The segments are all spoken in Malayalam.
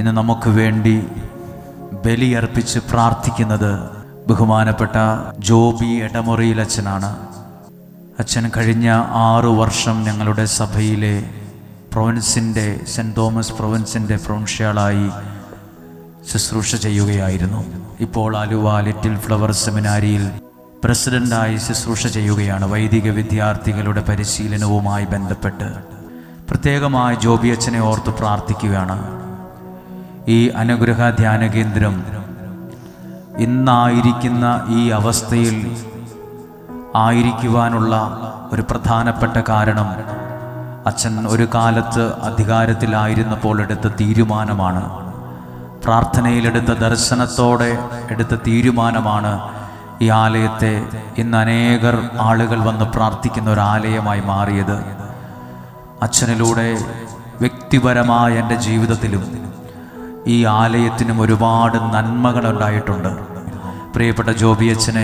ഇന്ന് നമുക്ക് വേണ്ടി ബലിയർപ്പിച്ച് പ്രാർത്ഥിക്കുന്നത് ബഹുമാനപ്പെട്ട ജോബി എടമുറിയിൽ അച്ഛനാണ്. അച്ഛൻ കഴിഞ്ഞ 6 വർഷം ഞങ്ങളുടെ സഭയിലെ പ്രൊവിൻസിൻ്റെ സെൻറ്റ് തോമസ് പ്രൊവിൻസിൻ്റെ പ്രൊവിൻഷ്യാളായി ശുശ്രൂഷ ചെയ്യുകയായിരുന്നു. ഇപ്പോൾ ആലുവ ലിറ്റിൽ ഫ്ലവർ സെമിനാരിയിൽ പ്രസിഡൻ്റായി ശുശ്രൂഷ ചെയ്യുകയാണ്. വൈദിക വിദ്യാർത്ഥികളുടെ പരിശീലനവുമായി ബന്ധപ്പെട്ട് പ്രത്യേകമായി ജോബി അച്ഛനെ ഓർത്ത് പ്രാർത്ഥിക്കുകയാണ്. ഈ അനുഗ്രഹ ധ്യാന കേന്ദ്രം ഇന്നായിരിക്കുന്ന ഈ അവസ്ഥയിൽ ആയിരിക്കുവാനുള്ള ഒരു പ്രധാനപ്പെട്ട കാരണം അച്ഛൻ ഒരു കാലത്ത് അധികാരത്തിലായിരുന്നപ്പോൾ എടുത്ത തീരുമാനമാണ്. പ്രാർത്ഥനയിലെടുത്ത ദർശനത്തോടെ എടുത്ത തീരുമാനമാണ് ഈ ആലയത്തെ ഇന്ന് അനേകർ ആളുകൾ വന്ന് പ്രാർത്ഥിക്കുന്ന ഒരു ആലയമായി മാറിയത്. അച്ഛനിലൂടെ വ്യക്തിപരമായ എൻ്റെ ജീവിതത്തിലും ഈ ആലയത്തിനും ഒരുപാട് നന്മകളുണ്ടായിട്ടുണ്ട്. പ്രിയപ്പെട്ട ജോബി അച്ഛനെ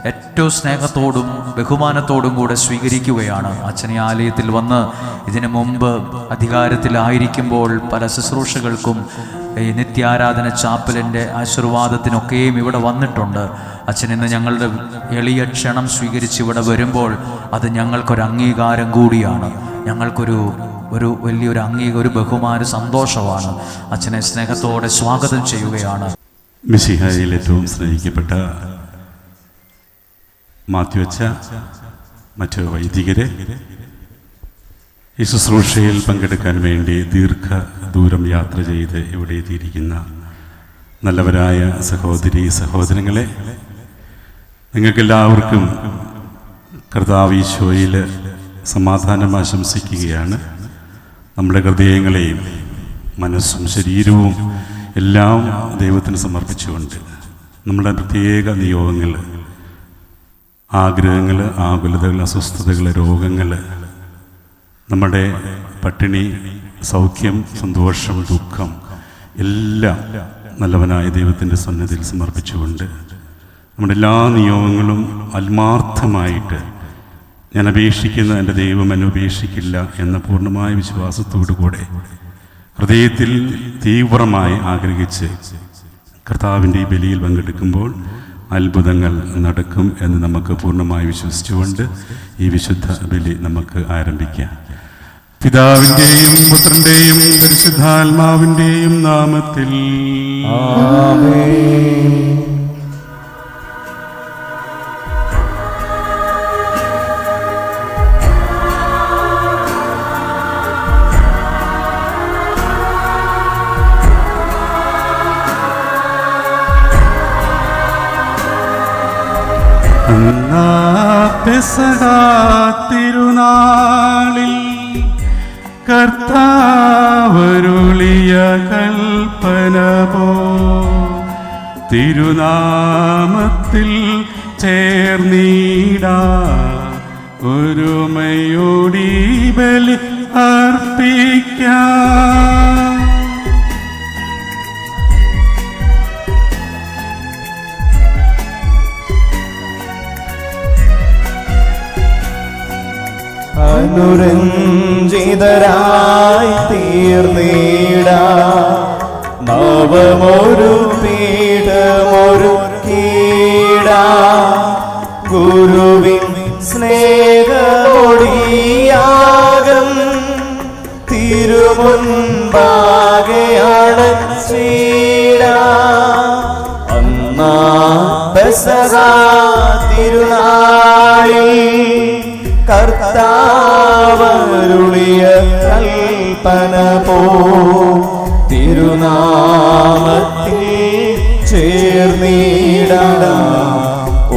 ഏറ്റവും സ്നേഹത്തോടും ബഹുമാനത്തോടും കൂടെ സ്വീകരിക്കുകയാണ്. അച്ഛൻ ഈ ആലയത്തിൽ വന്ന് ഇതിനു മുമ്പ് അധികാരത്തിലായിരിക്കുമ്പോൾ പല ശുശ്രൂഷകൾക്കും ഈ നിത്യാരാധന ചാപ്പലിൻ്റെ ആശീർവാദത്തിനൊക്കെയും ഇവിടെ വന്നിട്ടുണ്ട്. അച്ഛൻ ഇന്ന് ഞങ്ങളുടെ എളിയ ക്ഷണം സ്വീകരിച്ച് ഇവിടെ വരുമ്പോൾ അത് ഞങ്ങൾക്കൊരു അംഗീകാരം കൂടിയാണ്. ഞങ്ങൾക്കൊരു വലിയൊരു ഒരു ബഹുമാന സന്തോഷമാണ്. അച്ഛനെ സ്നേഹത്തോടെ സ്വാഗതം ചെയ്യുകയാണ്. മിശിഹായിൽ ഏറ്റവും സ്നേഹിക്കപ്പെട്ട മാത്യു അച്ഛ, മറ്റു വൈദികരെ, ഈ ശുശ്രൂഷയിൽ പങ്കെടുക്കാൻ വേണ്ടി ദീർഘദൂരം യാത്ര ചെയ്ത് ഇവിടെ എത്തിയിരിക്കുന്ന നല്ലവരായ സഹോദരി സഹോദരങ്ങളെ, നിങ്ങൾക്കെല്ലാവർക്കും കർത്താവ് ഈശോയിൽ സമാധാനം ആശംസിക്കുകയാണ്. നമ്മുടെ ഹൃദയങ്ങളെയും മനസ്സും ശരീരവും എല്ലാം ദൈവത്തിന് സമർപ്പിച്ചുകൊണ്ട് നമ്മുടെ പ്രത്യേക നിയോഗങ്ങൾ, ആഗ്രഹങ്ങൾ, ആകുലതകൾ, അസ്വസ്ഥതകൾ, രോഗങ്ങൾ, നമ്മുടെ പട്ടിണി, സൗഖ്യം, സന്തോഷം, ദുഃഖം എല്ലാം നല്ലവനായ ദൈവത്തിൻ്റെ സന്നിധിയിൽ സമർപ്പിച്ചുകൊണ്ട് നമ്മുടെ എല്ലാ നിയോഗങ്ങളും ആത്മാർത്ഥമായിട്ട് ഞാൻ അപേക്ഷിക്കുന്ന എൻ്റെ ദൈവം എന്നെ ഉപേക്ഷിക്കില്ല എന്ന പൂർണ്ണമായ വിശ്വാസത്തോടു കൂടെ ഹൃദയത്തിൽ തീവ്രമായി ആഗ്രഹിച്ച് കർത്താവിൻ്റെ ഈ ബലിയിൽ പങ്കെടുക്കുമ്പോൾ അത്ഭുതങ്ങൾ നടക്കും എന്ന് നമുക്ക് പൂർണ്ണമായി വിശ്വസിച്ചുകൊണ്ട് ഈ വിശുദ്ധ ബലി നമുക്ക് ആരംഭിക്കാം. പിതാവിൻ്റെയും പുത്രൻ്റെയും പരിശുദ്ധാത്മാവിൻ്റെയും നാമത്തിൽ ആമേൻ. പെസഹാ തിരുനാളിൽ കർത്താവരുളിയ കൽപ്പന പോ തിരുനാമത്തിൽ ചേർന്നീടാ ഒരുമയോടി ബലി അർപ്പിക്കാം. അനുരഞ്ജിതരായി തീർന്നീടാ നവമൊരു പീഠമൊരുക്കീടാ ഗുരുവിൻ സ്നേഹമൊടിയാകം തിരുമുൻപാകെയാണ് ശ്രീടാ. അന്നാ പെസഹാ തിരുനാളിൽ കർത്താവരുളിയ കൽപ്പന പോ തിരുനാമത്തിൽ ചേർന്നിടാം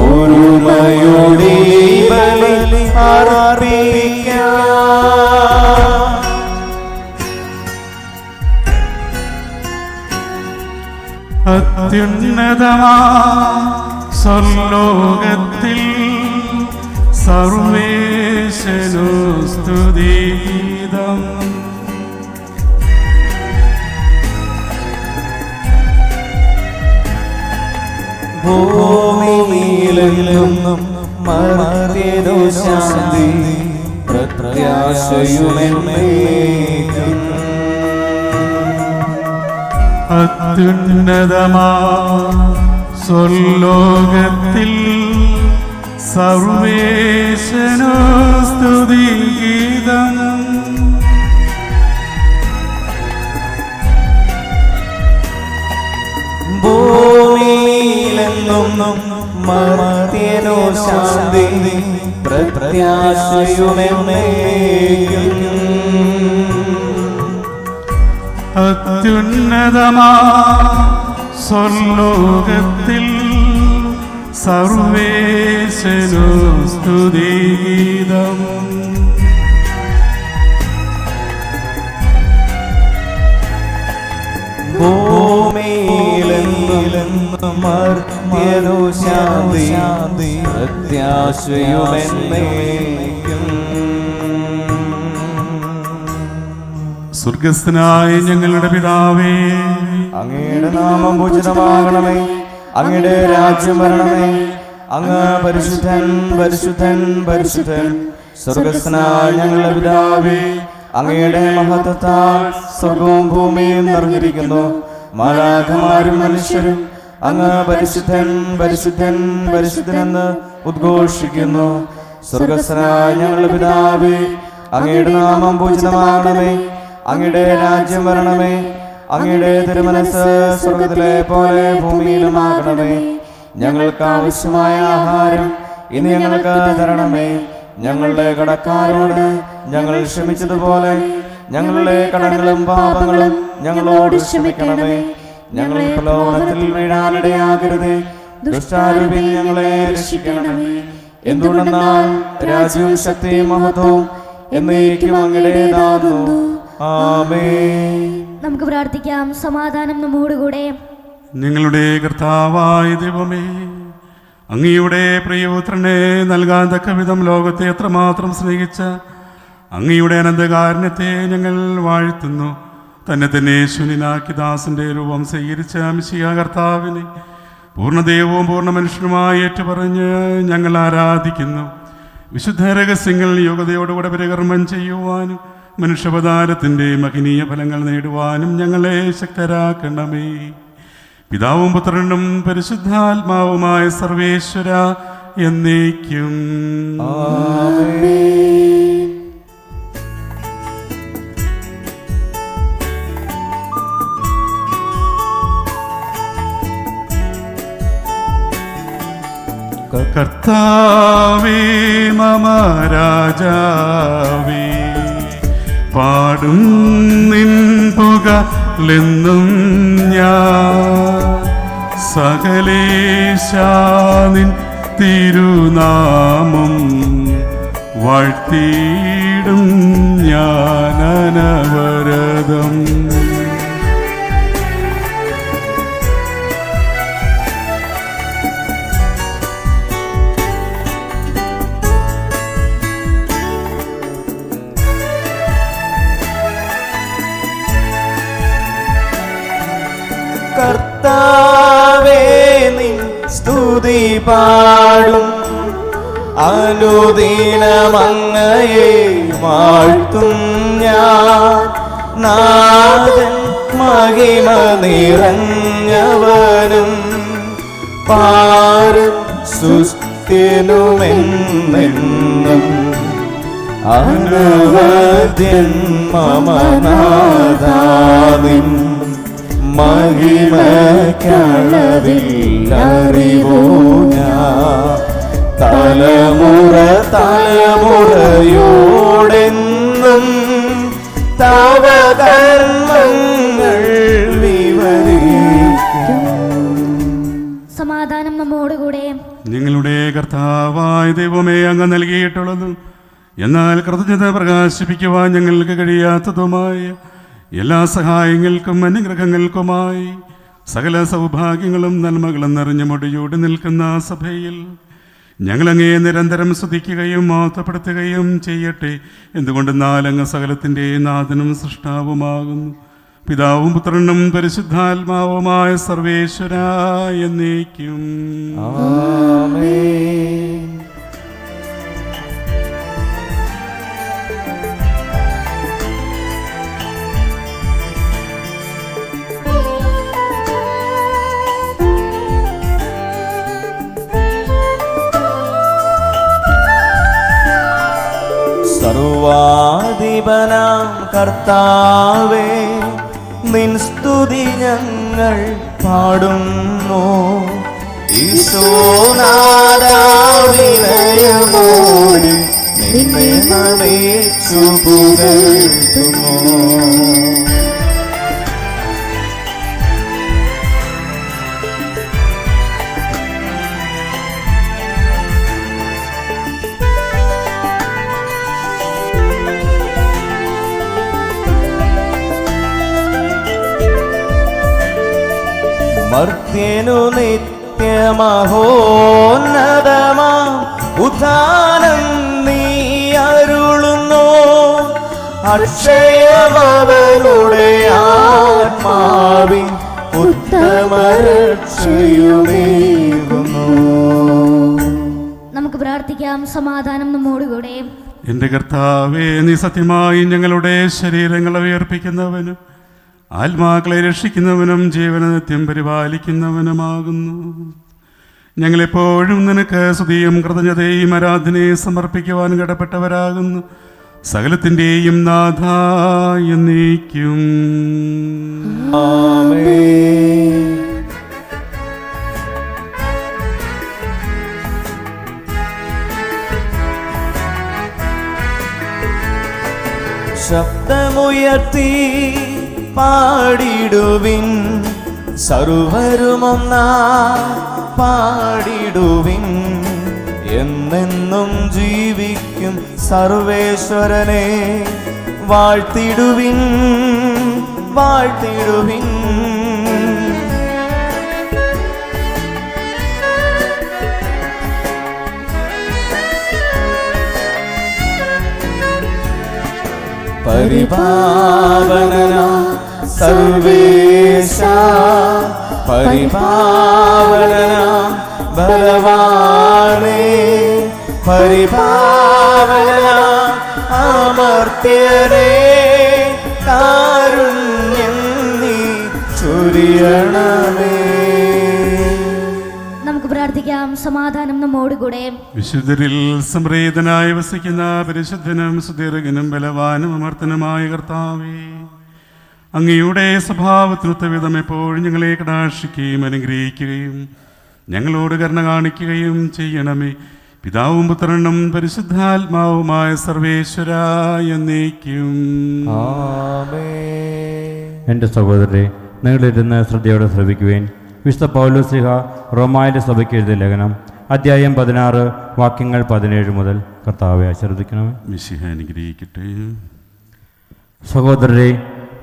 ഒരുമയോടെ ബലി അർപ്പിക്കാം. അത്യുന്നതമാ സ്വർലോകത്തിൽ സർവേശനു സ്തുതിഗീതം. ഭൂമിയിലെങ്ങും മർത്യനു ശാന്തി പ്രത്യാശയുമെന്നേക്കും. അത്യുന്നതമാ സ്വർലോകത്തിൽ സർവേശനു സ്തുതിഗീതം. ഭൂമിയിലെന്നും മർത്യനു ശാന്തി പ്രത്യാശയുമെന്നേക്കും. അത്യുന്നതമാ സ്വർലോകത്തിൽ സർവേശനു സ്തുതിഗീതം. ഭൂമിയിലെന്നും മർത്യനു ശാന്തി പ്രത്യാശയുമെന്നേക്കും. സ്വർഗസ്ഥനായ ഞങ്ങളുടെ പിതാവേ, അങ്ങയുടെ നാമം പൂജിതമാകണമേ. അങ്ങയുടെ രാജ്യം വരണമേ. അങ്ങ് പരിശുദ്ധൻ പരിശുദ്ധൻ പരിശുദ്ധൻ. സ്വർഗസ്ഥനായ ഞങ്ങളുടെ പിതാവേ, അങ്ങയുടെ മഹത്വത്താൽ സ്വർഗവും ഭൂമിയും നിറഞ്ഞിരിക്കുന്നു. മാലാഖമാരും മനുഷ്യരും അങ്ങ് പരിശുദ്ധൻ പരിശുദ്ധൻ പരിശുദ്ധനെന്ന് ഉദ്ഘോഷിക്കുന്നു. സ്വർഗസ്ഥനായ ഞങ്ങളുടെ പിതാവേ, അങ്ങയുടെ നാമം പൂജിതമാകണമേ. അങ്ങയുടെ രാജ്യം വരണമേ. അങ്ങയുടെ തിരുമനസ് സ്വർഗത്തിലെ പോലെ ഭൂമിയിലുമാകണമേ. ഞങ്ങൾക്ക് ആവശ്യമായ ആഹാരം ഇന്ന് ഞങ്ങൾക്ക് തരണമേ. ഞങ്ങളുടെ കടക്കാരോട് ഞങ്ങൾ ക്ഷമിച്ചതുപോലെ ഞങ്ങളുടെ കടങ്ങളും പാപങ്ങളും ഞങ്ങളോട് ക്ഷമിക്കണമേ. ഞങ്ങൾ പ്രലോഭനത്തിൽ വീഴാനിടയാകരുതേ. ദുഷ്ടാരൂപിൽ ഞങ്ങളെ രക്ഷിക്കണമേ. എന്തുകൊണ്ടെന്നാൽ രാജ്യവും ശക്തിയും മഹത്വവും എന്നേക്കും അങ്ങയുടേതാകുന്നു. ആമേൻ. നമുക്ക് പ്രാർത്ഥിക്കാം. സമാധാനം നമ്മോടുകൂടെ. ഞങ്ങളുടെ കർത്താവായ ദൈവമേ, അങ്ങയുടെ പ്രിയപുത്രനെ നൽകാൻ തക്ക വിധം ലോകത്തെ എത്രമാത്രം സ്നേഹിച്ച അങ്ങയുടെ അനന്തകാരുണ്യത്തെ ഞങ്ങൾ വാഴ്ത്തുന്നു. തന്നെ തന്നെ ശൂന്യനാക്കി ദാസന്റെ രൂപം സ്വീകരിച്ച മിശിഹാ കർത്താവിനെ പൂർണ്ണദൈവവും പൂർണ്ണ മനുഷ്യനുമായി ഏറ്റുപറഞ്ഞ് ഞങ്ങൾ ആരാധിക്കുന്നു. വിശുദ്ധ രഹസ്യങ്ങൾ യോഗ്യതയോടുകൂടെ പരികർമ്മം ചെയ്യുവാനും മനുഷ്യപദാരത്തിൻ്റെ മഹനീയ ഫലങ്ങൾ നേടുവാനും ഞങ്ങളെ ശക്തരാക്കണമേ. പിതാവും പുത്രനും പരിശുദ്ധാത്മാവുമായ സർവേശ്വര എന്നേക്കും. ആമേൻ. കർത്താവേ മമ രാജാവേ, പാടും നിൻ പുകഴെന്നും ഞാൻ. സകലേശാനിൻ തിരുനാമം വാഴ്ത്തിയിടും ഞാൻ അനവരതം. കർത്താവേ നിൻ സ്തുതി പാടും. അനുദിനമങ്ങയെ വാഴ്ത്തും ഞാൻ. നാഥൻ മഹിമ നിറഞ്ഞവനും പാരും സുസ്ഥിനുമെന്നെന്നും അനവദ്യൻ മമ നാഥാനിൻ മഹിമയ്ക്കളവില്ലറിവോ ഞാൻ. തലമുറ തലമുറയോടെന്നും തവ കർമ്മങ്ങൾ വിവരിക്കും. സമാധാനം നമ്മോടുകൂടെ. നിങ്ങളുടെ കർത്താവായ ദൈവമേ, അങ്ങ് നൽകിയിട്ടുള്ളതും എന്നാൽ കൃതജ്ഞത പ്രകാശിപ്പിക്കുവാൻ ഞങ്ങൾക്ക് കഴിയാത്തതുമായ എല്ലാ സഹായങ്ങൾക്കും അനുഗ്രഹങ്ങൾക്കുമായി സകല സൗഭാഗ്യങ്ങളും നന്മകളും നിറഞ്ഞു മുടിയൂടി നിൽക്കുന്ന സഭയിൽ ഞങ്ങളങ്ങേ നിരന്തരം സ്തുതിക്കുകയും മഹത്വപ്പെടുത്തുകയും ചെയ്യട്ടെ. എന്തുകൊണ്ടെന്നാൽ അങ്ങ് സകലത്തിൻ്റെ നാഥനും സൃഷ്ടാവുമാകുന്നു. പിതാവും പുത്രനും പരിശുദ്ധാത്മാവുമായ സർവേശ്വര എന്നേക്കും. ആമേൻ. ജീവനാം കർത്താവേ, നിൻ സ്തുതി ഞങ്ങൾ പാടുന്നു. ഈശോനാദാവിനയമോടെ നിന്നെ നമിച്ചു പുകഴ്ത്തുന്നു. മർത്യനു നിത്യമഹോന്നതമാം ഉദ്ധാനം നീ അരുളുന്നു. അക്ഷയമവനുടെ ആത്മാവിൻ ഉത്തമരക്ഷയുമേകുന്നു. നമുക്ക് പ്രാർത്ഥിക്കാം. സമാധാനം നമ്മോടുകൂടെ. എൻ്റെ കർത്താവേ, നീ സത്യമായി ഞങ്ങളുടെ ശരീരങ്ങളെ ഉയർപ്പിക്കുന്നവനും ആത്മാക്കളെ രക്ഷിക്കുന്നവനും ജീവനെ നിത്യം പരിപാലിക്കുന്നവനുമാകുന്നു. ഞങ്ങളെപ്പോഴും നിനക്ക് സ്തുതിയും കൃതജ്ഞതയും ആരാധനയെ സമർപ്പിക്കുവാൻ കടപ്പെട്ടവരാകുന്നു. സകലത്തിൻ്റെയും നാഥ എന്നേക്കും. ആമേൻ. ശബ്ദമുയർത്തി പാടിടുവിൻ, സർവരുമൊന്നാ പാടിടുവിൻ. എന്നെന്നും ജീവിക്കും സർവേശ്വരനെ വാഴ്ത്തിടുവിൻ, വാഴ്ത്തിടുവിൻ. പരിപാവനനാ സർവേശ, പരിപാവനനാ ബലവാനേ, പരിപാവനനാ അമർത്യനേ, കാരുണ്യം നീ ചൊരിയണമേ. നമുക്ക് പ്രാർത്ഥിക്കാം. സമാധാനം നമ്മോടുകൂടെ. വിശുദ്ധരിൽ സംപ്രീതനായി വസിക്കുന്ന പരിശുദ്ധനും സുദീർഘനും ബലവാനും അമർത്തനുമായ കർത്താവേ, അങ്ങയുടെ സ്വഭാവത്തിനൊത്ത വിധം എപ്പോഴും ഞങ്ങളെ കടാക്ഷിക്കുകയും അനുഗ്രഹിക്കുകയും ഞങ്ങളോട് കരുണ കാണിക്കുകയും ചെയ്യണമേ. പിതാവും പുത്രനും പരിശുദ്ധാത്മാവുമായ സർവേശ്വരായ എന്നേക്കും. ആമേൻ. എൻ്റെ സഹോദരരെ, നിങ്ങളിരുന്ന് ശ്രദ്ധയോടെ ശ്രവിക്കുവേൻ. വിശുദ്ധ പൗലോസ്ലീഹ റോമായിലെ സഭയ്ക്ക് എഴുതിയ ലേഖനം, അധ്യായം 16 വാക്യങ്ങൾ 17 മുതൽ. കർത്താവെ ആശീർവദിക്കണമേ. മിശിഹ അനുഗ്രഹിക്കട്ടെ. സഹോദരരെ,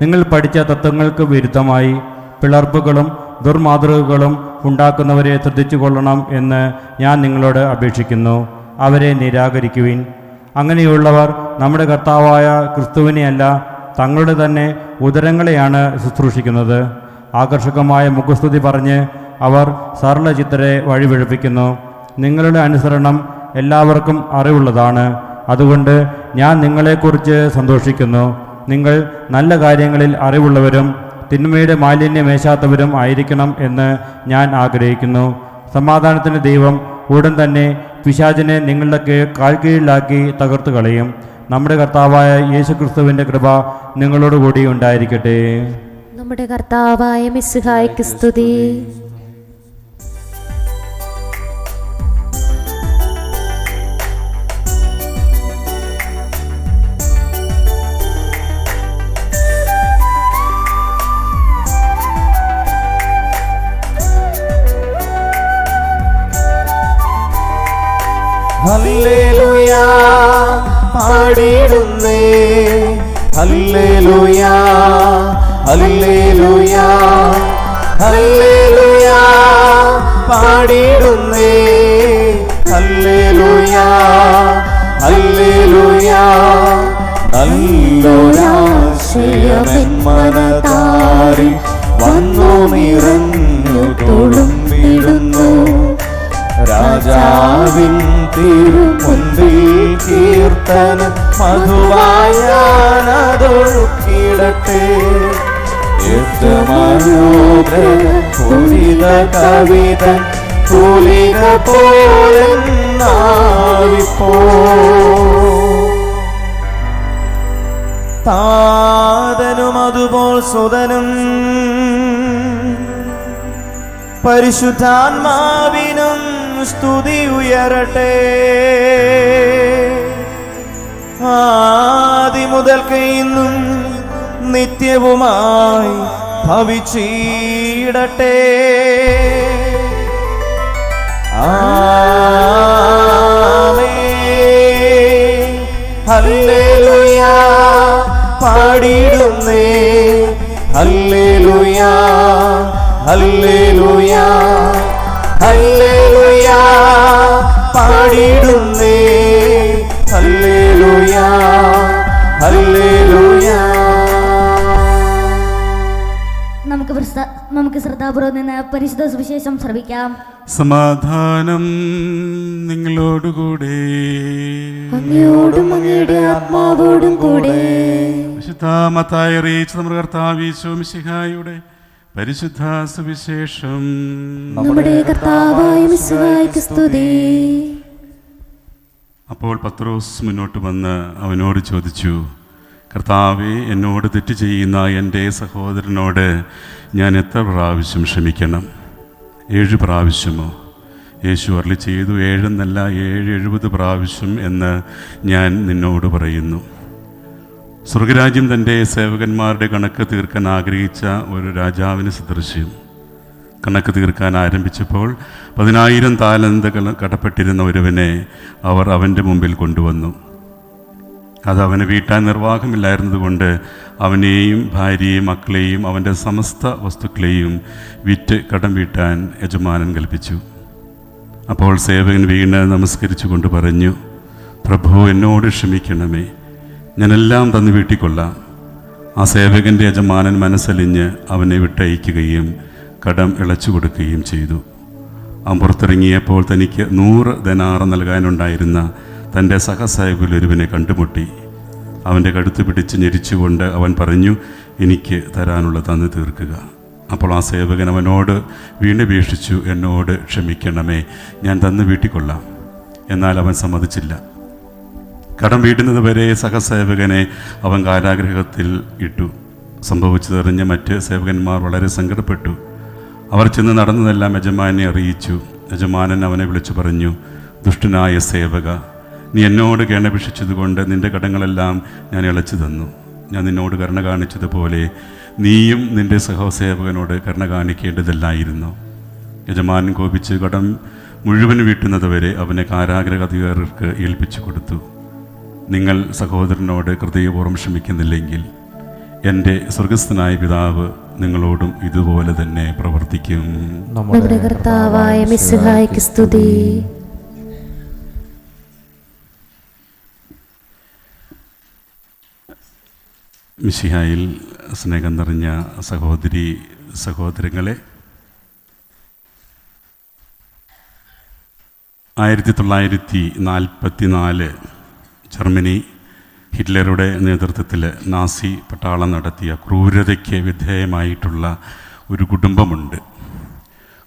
നിങ്ങൾ പഠിച്ച തത്വങ്ങൾക്ക് വിരുദ്ധമായി പിളർപ്പുകളും ദുർമാതൃകകളും ഉണ്ടാക്കുന്നവരെ ശ്രദ്ധിച്ചു കൊള്ളണം എന്ന് ഞാൻ നിങ്ങളോട് അപേക്ഷിക്കുന്നു. അവരെ നിരാകരിക്കുവിൻ. അങ്ങനെയുള്ളവർ നമ്മുടെ കർത്താവായ ക്രിസ്തുവിനെയല്ല, തങ്ങളുടെ തന്നെ ഉദരങ്ങളെയാണ് ശുശ്രൂഷിക്കുന്നത്. ആകർഷകമായ മുഖസ്തുതി പറഞ്ഞ് അവർ സരളചിത്തരെ വഴിപിഴപ്പിക്കുന്നു. നിങ്ങളുടെ അനുസരണം എല്ലാവർക്കും അറിവുള്ളതാണ്. അതുകൊണ്ട് ഞാൻ നിങ്ങളെക്കുറിച്ച് സന്തോഷിക്കുന്നു. നിങ്ങൾ നല്ല കാര്യങ്ങളിൽ അറിവുള്ളവരും തിന്മയുടെ മാലിന്യമേശാത്തവരും ആയിരിക്കണം എന്ന് ഞാൻ ആഗ്രഹിക്കുന്നു. സമാധാനത്തിൻ്റെ ദൈവം ഉടൻ തന്നെ പിശാചിനെ നിങ്ങളുടെ കാൽക്കീഴിലാക്കി തകർത്തു കളയും. നമ്മുടെ കർത്താവായ യേശുക്രിസ്തുവിൻ്റെ കൃപ നിങ്ങളോടുകൂടി ഉണ്ടായിരിക്കട്ടെ. നമ്മുടെ കർത്താവായ മിശിഹായ്ക്ക് സ്തുതി. ഹല്ലേലൂയ പാടിടുന്നേ, ഹല്ലേലൂയ ഹല്ലേലൂയ ഹല്ലേലൂയ പാടിടുന്നേ, ഹല്ലേലൂയ ഹല്ലേലൂയ. നല്ലൊരാശയമെൻ മനതാരിൽ വന്നു നിറഞ്ഞു തുളുമ്പിടുന്നു. രാജാവിൻ തിരുമുൻപിൽ കീർത്തന മധുവായാനതൊഴുക്കിടട്ടെ. യുദ്ധമനോദര കവിത തുലിക പോലെന്നാവിപ്പോ. താതനും അതുപോൽ സുതനും പരിശുദ്ധാത്മാവിനും സ്തുതി ഉയരട്ടെ. ആദിമുതൽക്ക് ഇന്നും നിത്യവുമായി ഭവിച്ചിടട്ടെ. ആമേൻ. ഹല്ലേലൂയ പാടിടുന്നേ, ഹല്ലേലൂയ ഹല്ലേലൂയ ഹല്ലേലൂയ പാടിടുന്നേ, ഹല്ലേലൂയ ഹല്ലേലൂയ. നമുക്ക് ശ്രദ്ധാപൂർവ്വം നിന്ന് പരിശുദ്ധ സുവിശേഷം ശ്രവിക്കാം. സമാധാനം നിങ്ങളോടുകൂടെ. അങ്ങയോടും അങ്ങയുടെ ആത്മാവോടും കൂടെ. വിശുദ്ധ മത്തായി അറിയിച്ച നമ്മുടെ കർത്താവ് ഈശോ മിശിഹായുടെ പരിശുദ്ധ സുവിശേഷം. നമ്മുടെ കർത്താവായ മിശിഹായ്ക്ക് സ്തുതി. അപ്പോൾ പത്രോസ് മുന്നോട്ട് വന്ന് അവനോട് ചോദിച്ചു, കർത്താവേ, എന്നോട് തെറ്റ് ചെയ്യുന്ന എൻ്റെ സഹോദരനോട് ഞാൻ എത്ര പ്രാവശ്യം ക്ഷമിക്കണം? 7 പ്രാവശ്യമോ? യേശു അരുളി ചെയ്തു, 7 എന്നല്ല 70 പ്രാവശ്യം എന്ന് ഞാൻ നിന്നോട് പറയുന്നു. സ്വർഗരാജ്യം തൻ്റെ സേവകന്മാരുടെ കണക്ക് തീർക്കാൻ ആഗ്രഹിച്ച ഒരു രാജാവിന് സദൃശ്യം. കണക്ക് തീർക്കാൻ ആരംഭിച്ചപ്പോൾ 10,000 താലന്ത് കടപ്പെട്ടിരുന്ന ഒരുവനെ അവർ അവൻ്റെ മുമ്പിൽ കൊണ്ടുവന്നു. അത് അവന് വീട്ടാൻ നിർവാഹമില്ലായിരുന്നതുകൊണ്ട് അവനെയും ഭാര്യയെയും മക്കളെയും അവൻ്റെ സമസ്ത വസ്തുക്കളെയും വിറ്റ് കടം വീട്ടാൻ യജമാനൻ കൽപ്പിച്ചു. അപ്പോൾ സേവകൻ വീണ് നമസ്കരിച്ചു കൊണ്ട് പറഞ്ഞു, പ്രഭു, എന്നോട് ക്ഷമിക്കണമേ, ഞാനെല്ലാം തന്നു വീട്ടിക്കൊള്ളാം. ആ സേവകൻ്റെ യജമാനൻ മനസ്സലിഞ്ഞ് അവനെ വിട്ടയക്കുകയും കടം ഇളച്ചു കൊടുക്കുകയും ചെയ്തു. അവൻ പുറത്തിറങ്ങിയപ്പോൾ തനിക്ക് 100 ദനാർ നൽകാനുണ്ടായിരുന്ന തൻ്റെ സഹസേവകരിലൊരുവനെ കണ്ടുമുട്ടി. അവൻ്റെ കഴുത്ത് പിടിച്ച് ഞെരിച്ചുകൊണ്ട് അവൻ പറഞ്ഞു, എനിക്ക് തരാനുള്ള തന്നു തീർക്കുക. അപ്പോൾ ആ സേവകൻ അവനോട് വീണപേക്ഷിച്ചു, എന്നോട് ക്ഷമിക്കണമേ, ഞാൻ തന്നു വീട്ടിക്കൊള്ളാം. എന്നാൽ അവൻ സമ്മതിച്ചില്ല. കടം വീട്ടുന്നത് വരെ സഹസേവകനെ അവൻ കാരാഗൃഹത്തിൽ ഇട്ടു. സംഭവിച്ചതറിഞ്ഞ് മറ്റ് സേവകന്മാർ വളരെ സങ്കടപ്പെട്ടു. അവർ ചെന്ന് നടന്നതെല്ലാം യജമാനെ അറിയിച്ചു. യജമാനൻ അവനെ വിളിച്ചു പറഞ്ഞു, ദുഷ്ടനായ സേവക, നീ എന്നോട് കേണപേക്ഷിച്ചതുകൊണ്ട് നിൻ്റെ കടങ്ങളെല്ലാം ഞാൻ ഇളച്ചു തന്നു. ഞാൻ നിന്നോട് കരുണ കാണിച്ചതുപോലെ നീയും നിൻ്റെ സഹസേവകനോട് കരുണ കാണിക്കേണ്ടതല്ലായിരുന്നു. യജമാനൻ കോപിച്ച് കടം മുഴുവൻ വീട്ടുന്നത് വരെ അവനെ കാരാഗ്രഹ അധികാരികൾക്ക് ഏൽപ്പിച്ചു കൊടുത്തു. നിങ്ങൾ സഹോദരനോട് ഹൃദയപൂർവ്വം ക്ഷമിക്കുന്നില്ലെങ്കിൽ എൻ്റെ സ്വർഗസ്ഥനായ പിതാവ് നിങ്ങളോടും ഇതുപോലെ തന്നെ പ്രവർത്തിക്കും. നമ്മുടെ കർത്താവായ മിശിഹായ്ക്ക് സ്തുതി. മിശിഹായിൽ സ്നേഹം നിറഞ്ഞ സഹോദരി സഹോദരങ്ങളെ, 1944 ജർമ്മനി ഹിറ്റ്ലറുടെ നേതൃത്വത്തിൽ നാസി പട്ടാളം നടത്തിയ ക്രൂരതയ്ക്ക് വിധേയമായിട്ടുള്ള ഒരു കുടുംബമുണ്ട്.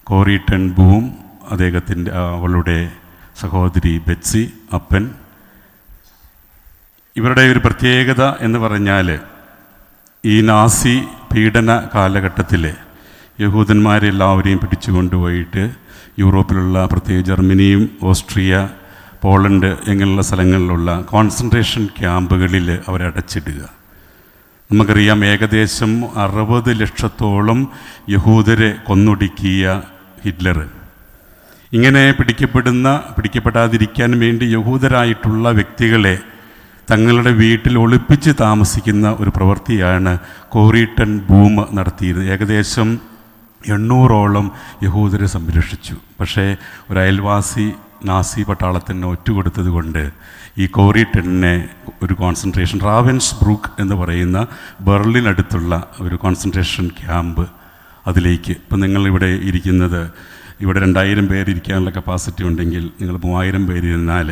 കോറി ടെൻ ബൂം, അവളുടെ സഹോദരി ബെറ്റ്സി, അപ്പൻ. ഇവരുടെ ഒരു പ്രത്യേകത എന്ന് പറഞ്ഞാൽ, ഈ നാസി പീഡന കാലഘട്ടത്തിൽ യഹൂദന്മാരെല്ലാവരെയും പിടിച്ചു കൊണ്ടുപോയിട്ട് യൂറോപ്പിലുള്ള പ്രത്യേക ജർമ്മനിയും ഓസ്ട്രിയ, പോളണ്ട് ഇങ്ങനെയുള്ള സ്ഥലങ്ങളിലുള്ള കോൺസെൻട്രേഷൻ ക്യാമ്പുകളിൽ അവരടച്ചിടുക. നമുക്കറിയാം, ഏകദേശം 60 ലക്ഷത്തോളം യഹൂദരെ കൊന്നൊടുക്കിയ ഹിറ്റ്ലർ ഇങ്ങനെ പിടിക്കപ്പെടാതിരിക്കാൻ വേണ്ടി യഹൂദരായിട്ടുള്ള വ്യക്തികളെ തങ്ങളുടെ വീട്ടിൽ ഒളിപ്പിച്ച് താമസിക്കുന്ന ഒരു പ്രവൃത്തിയാണ് കോറി ടെൻ ബൂം നടത്തിയിരുന്നത്. ഏകദേശം 800ഓളം യഹൂദരെ സംരക്ഷിച്ചു. പക്ഷേ ഒരു അയൽവാസി നാസി പട്ടാളത്തിന് ഒറ്റുകൊടുത്തത് കൊണ്ട് ഈ കോറി ടെന്നിനെ ഒരു കോൺസെൻട്രേഷൻ, റാവൻസ്ബ്രൂക്ക് എന്ന് പറയുന്ന ബെർലിനടുത്തുള്ള ഒരു കോൺസെൻട്രേഷൻ ക്യാമ്പ്, അതിലേക്ക് ഇപ്പം നിങ്ങളിവിടെ ഇരിക്കുന്നത്, ഇവിടെ 2000 പേര് ഇരിക്കാനുള്ള കപ്പാസിറ്റി ഉണ്ടെങ്കിൽ നിങ്ങൾ 3000 പേരിരുന്നാൽ,